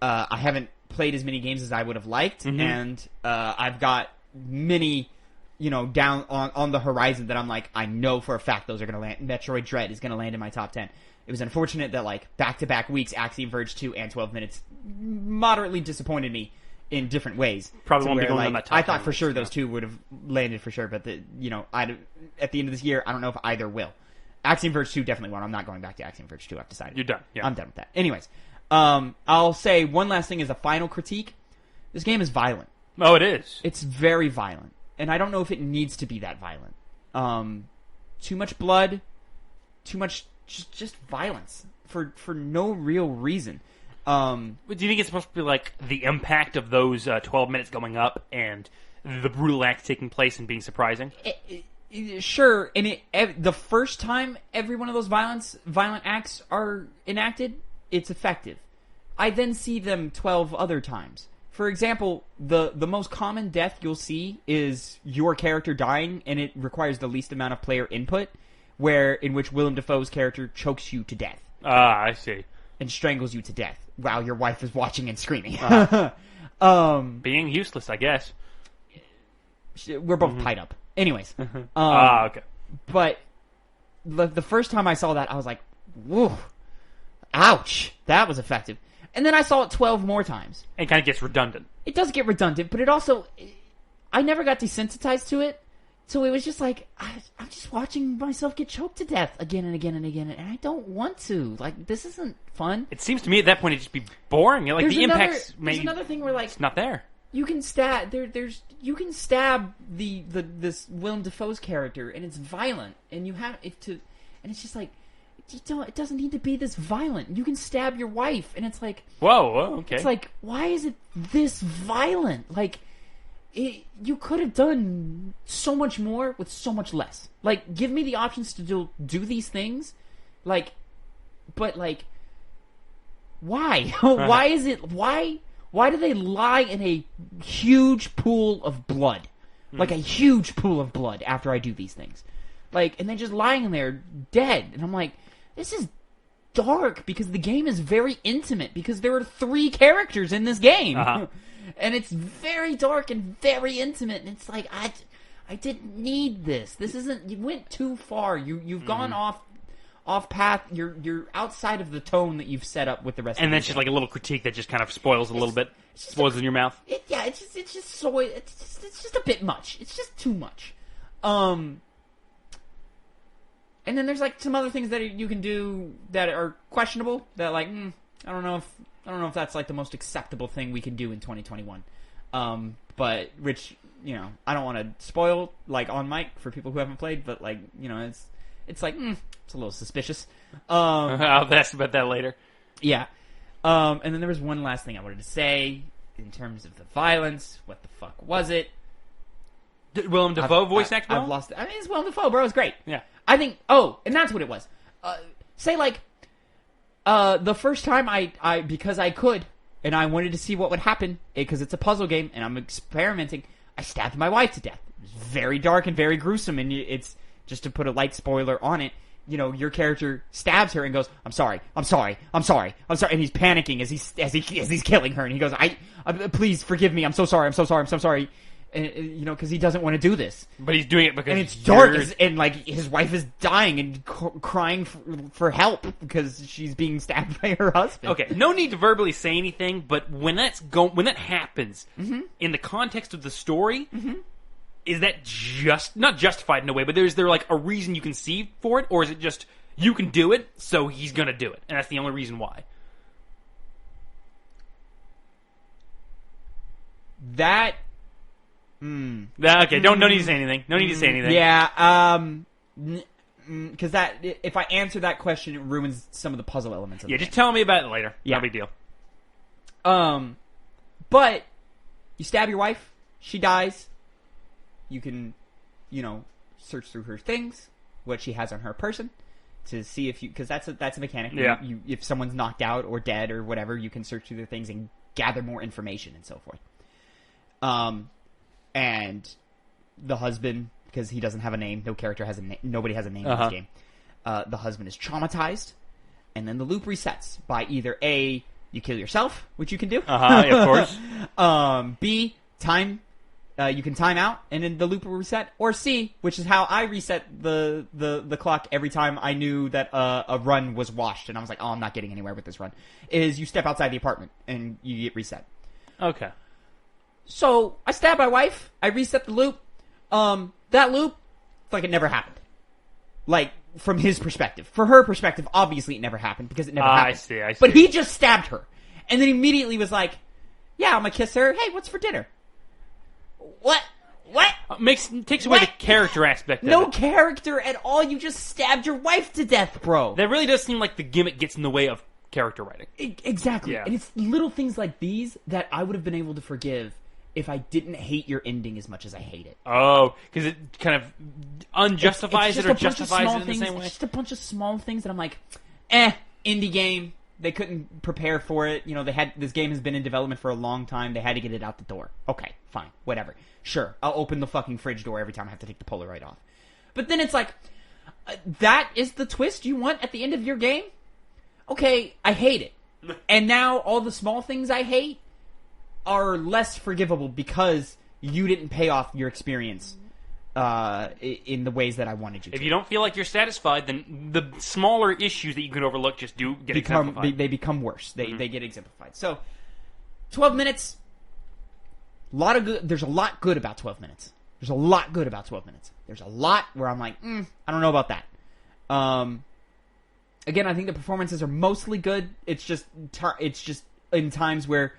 I haven't played as many games as I would have liked, and I've got many, down on the horizon that I'm like, I know for a fact those are going to land. Metroid Dread is going to land in my top 10. It was unfortunate that, like, back-to-back weeks, Axiom Verge 2 and 12 Minutes moderately disappointed me in different ways. Probably won't be going on that top 10 I thought for sure list, those two would have landed for sure, but at the end of this year, I don't know if either will. Axiom Verge 2 definitely won't. I'm not going back to Axiom Verge 2. I've decided. You're done. Yeah. I'm done with that. Anyways, I'll say one last thing as a final critique. This game is violent. Oh, it is. It's very violent, and I don't know if it needs to be that violent. Too much blood, too much just violence for no real reason. Do you think it's supposed to be like the impact of those 12 minutes going up and the brutal act taking place and being surprising? Sure, and the first time every one of those violent acts are enacted, it's effective. I then see them 12 other times. For example, the most common death you'll see is your character dying, and it requires the least amount of player input, in which Willem Dafoe's character chokes you to death. Ah, I see. And strangles you to death while your wife is watching and screaming. Being useless, I guess. We're both tied up. Anyways. Okay. But the first time I saw that, I was like, whoa, ouch, that was effective. And then I saw it 12 more times. It kind of gets redundant. It does get redundant, but it also, I never got desensitized to it. So it was just like, I'm just watching myself get choked to death again and again and again, and I don't want to. Like, this isn't fun. It seems to me at that point it'd just be boring. Like, the impact's maybe... There's another thing where, like... It's not there. You can stab... You can stab this Willem Dafoe's character, and it's violent, and you have it to... And it's just like... It doesn't need to be this violent. You can stab your wife, and it's like... Whoa, okay. It's like, why is it this violent? Like... you could have done so much more with so much less. Like, give me the options to do these things. Like, but like, why? Why is it? Why do they lie in a huge pool of blood? Like a huge pool of blood after I do these things. Like, and then just lying in there dead. And I'm like, this is dark because the game is very intimate because there are 3 characters in this game. Uh-huh. And it's very dark and very intimate, and it's like I didn't need this. This isn't. You went too far. You've gone off path. You're outside of the tone that you've set up with the rest. And of that's just like a little critique that just kind of spoils a little bit. Spoils in your mouth. It's just a bit much. It's just too much. And then there's like some other things that you can do that are questionable. That like I don't know if that's like the most acceptable thing we can do in 2021. But which, I don't want to spoil like on mic for people who haven't played, but like, it's like it's a little suspicious. I'll ask about that later. Yeah. And then there was one last thing I wanted to say in terms of the violence. What the fuck was it? Did Willem Dafoe voice act well? I've lost it. I mean, it's Willem Dafoe, bro. It's great. Yeah. I think. Oh, and that's what it was. Say like, the first time I because I could and I wanted to see what would happen because it's a puzzle game and I'm experimenting. I stabbed my wife to death. It was very dark and very gruesome, and it's just to put a light spoiler on it. You know, your character stabs her and goes, "I'm sorry, I'm sorry, I'm sorry, I'm sorry," and he's panicking as he's killing her, and he goes, "I please forgive me, I'm so sorry, I'm so sorry, I'm so sorry," and, you know, because he doesn't want to do this, but he's doing it because and it's dark, and like his wife is dying and crying for help because she's being stabbed by her husband. Okay, no need to verbally say anything, but when that happens in the context of the story. Is that just not justified in a way, but is there like a reason you can see for it, or is it just you can do it, so he's gonna do it, and that's the only reason why? That. Okay, don't need to say anything. No need to say anything. Yeah. Because that if I answer that question, it ruins some of the puzzle elements. Of the just game. tell me about it later. Yeah, no big deal. But you stab your wife, she dies. You can, you know, search through her things, what she has on her person, to see if you, because that's a mechanic. Yeah. If someone's knocked out or dead or whatever, you can search through their things and gather more information and so forth. And the husband, because he doesn't have a name, no character has a name, nobody has a name in this game. The husband is traumatized, and then the loop resets by either A, you kill yourself, which you can do. Yeah, of course. B, time. You can time out, and then the loop will reset. Or C, which is how I reset the clock every time I knew that a run was washed, and I was like, "Oh, I'm not getting anywhere with this run." Is you step outside the apartment and you get reset. Okay. So I stabbed my wife. I reset the loop. That loop, like it never happened. Like from his perspective, for her perspective, obviously it never happened because it never happened. I see. But he just stabbed her, and then immediately was like, "Yeah, I'm gonna kiss her. Hey, what's for dinner?" What? Takes away the character aspect of it. No character at all. You just stabbed your wife to death, bro. That really does seem like the gimmick gets in the way of character writing. Exactly. Yeah. And it's little things like these that I would have been able to forgive if I didn't hate your ending as much as I hate it. Oh, because it kind of unjustifies it's it or justifies it in the same way? It's just a bunch of small things that I'm like, indie game. They couldn't prepare for it. You know, this game has been in development for a long time. They had to get it out the door. Okay, fine, whatever. Sure, I'll open the fucking fridge door every time I have to take the Polaroid off. But then it's like, that is the twist you want at the end of your game? Okay, I hate it. And now all the small things I hate are less forgivable because you didn't pay off your experience in the ways that I wanted you to. If you don't feel like you're satisfied, then the smaller issues that you can overlook just get exemplified. They become worse. They get exemplified. So, 12 minutes. There's a lot good about 12 minutes. There's a lot good about 12 minutes. There's a lot where I'm like, I don't know about that. Again, I think the performances are mostly good. It's just in times where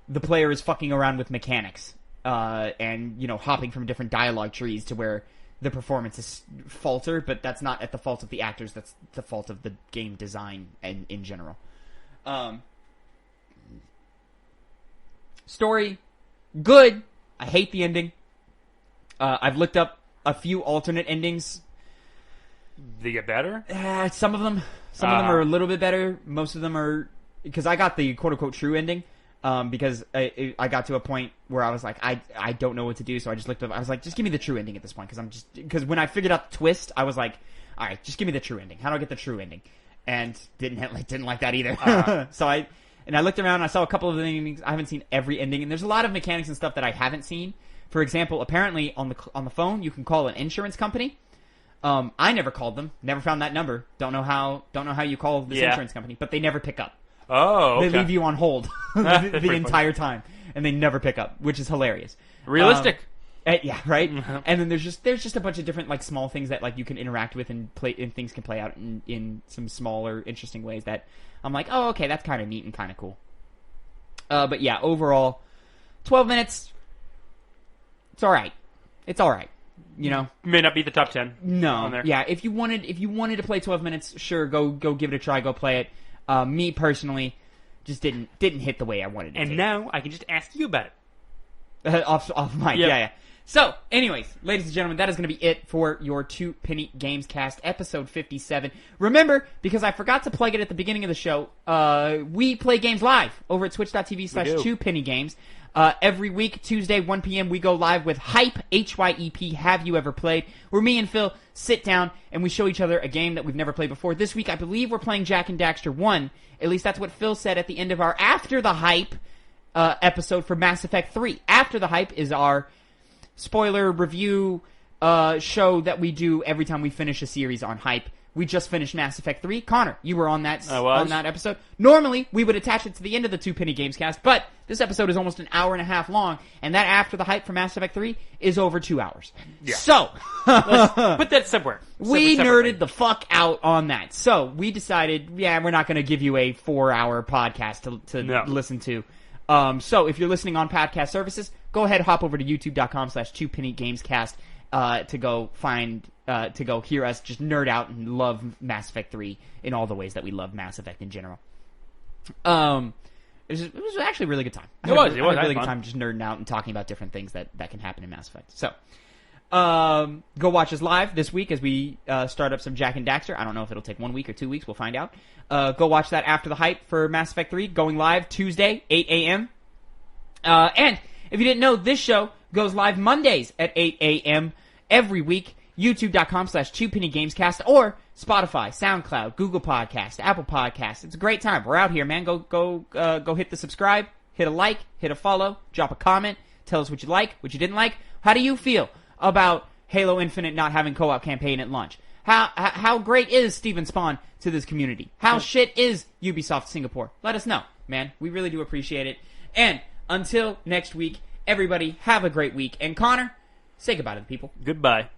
the player is fucking around with mechanics. And, you know, hopping from different dialogue trees to where the performances falter, but that's not at the fault of the actors, that's the fault of the game design and in general. Story, good. I hate the ending. I've looked up a few alternate endings. They get better? Some of them are a little bit better. Most of them are, because I got the quote-unquote true ending. Because I got to a point where I was like, I don't know what to do, so I just looked up. I was like, just give me the true ending at this point, because when I figured out the twist, I was like, all right, just give me the true ending. How do I get the true ending? And didn't like that either. So I looked around and I saw a couple of the endings. I haven't seen every ending, and there's a lot of mechanics and stuff that I haven't seen. For example, apparently on the phone you can call an insurance company. I never called them. Never found that number. Don't know how you call this insurance company, but they never pick up. Oh, okay. They leave you on hold the entire time, and they never pick up, which is hilarious. Realistic. Yeah, right? And then there's just a bunch of different like small things that like you can interact with and things can play out in some smaller, interesting ways that I'm like, oh, okay, that's kind of neat and kind of cool. But yeah, overall, 12 minutes, it's all right. It's all right. You know, may not be the top 10. No, on there. Yeah. If you wanted to play 12 minutes, sure, go give it a try, go play it. Me personally, just didn't hit the way I wanted it to. And now I can just ask you about it. Off mic, Yep. yeah. So, anyways, ladies and gentlemen, that is going to be it for your Two Penny Gamescast, episode 57. Remember, because I forgot to plug it at the beginning of the show, we play games live over at twitch.tv/2pennygames. Every week, Tuesday, 1 p.m., we go live with Hype, H-Y-E-P, Have You Ever Played? Where me and Phil sit down and we show each other a game that we've never played before. This week, I believe we're playing Jak and Daxter 1. At least that's what Phil said at the end of our After the Hype episode for Mass Effect 3. After the Hype is our spoiler review show that we do every time we finish a series on Hype. We just finished Mass Effect 3. Connor, you were on that episode. Normally, we would attach it to the end of the Two Penny Gamescast, but this episode is almost an hour and a half long, and that After the Hype for Mass Effect 3 is over 2 hours. Yeah. So, let's put that somewhere. We nerded the fuck out on that. So, we decided, we're not going to give you a 4-hour podcast to listen to. So, if you're listening on podcast services, go ahead, hop over to youtube.com/2pennygamescast to go hear us just nerd out and love Mass Effect 3 in all the ways that we love Mass Effect in general. It was actually a really good time. It was a really good time just nerding out and talking about different things that can happen in Mass Effect. So, go watch us live this week as we start up some Jak and Daxter. I don't know if it'll take 1 week or 2 weeks. We'll find out. Go watch that After the Hype for Mass Effect 3, going live Tuesday, 8 a.m. And if you didn't know, this show goes live Mondays at 8 a.m. every week. YouTube.com/2pennygamescast or Spotify, SoundCloud, Google Podcast, Apple Podcast. It's a great time. We're out here, man. Go hit the subscribe, hit a like, hit a follow, drop a comment, tell us what you like, what you didn't like. How do you feel about Halo Infinite not having co-op campaign at launch? How great is Steven Spawn to this community? How shit is Ubisoft Singapore? Let us know, man. We really do appreciate it. And until next week, everybody have a great week. And Connor, say goodbye to the people. Goodbye.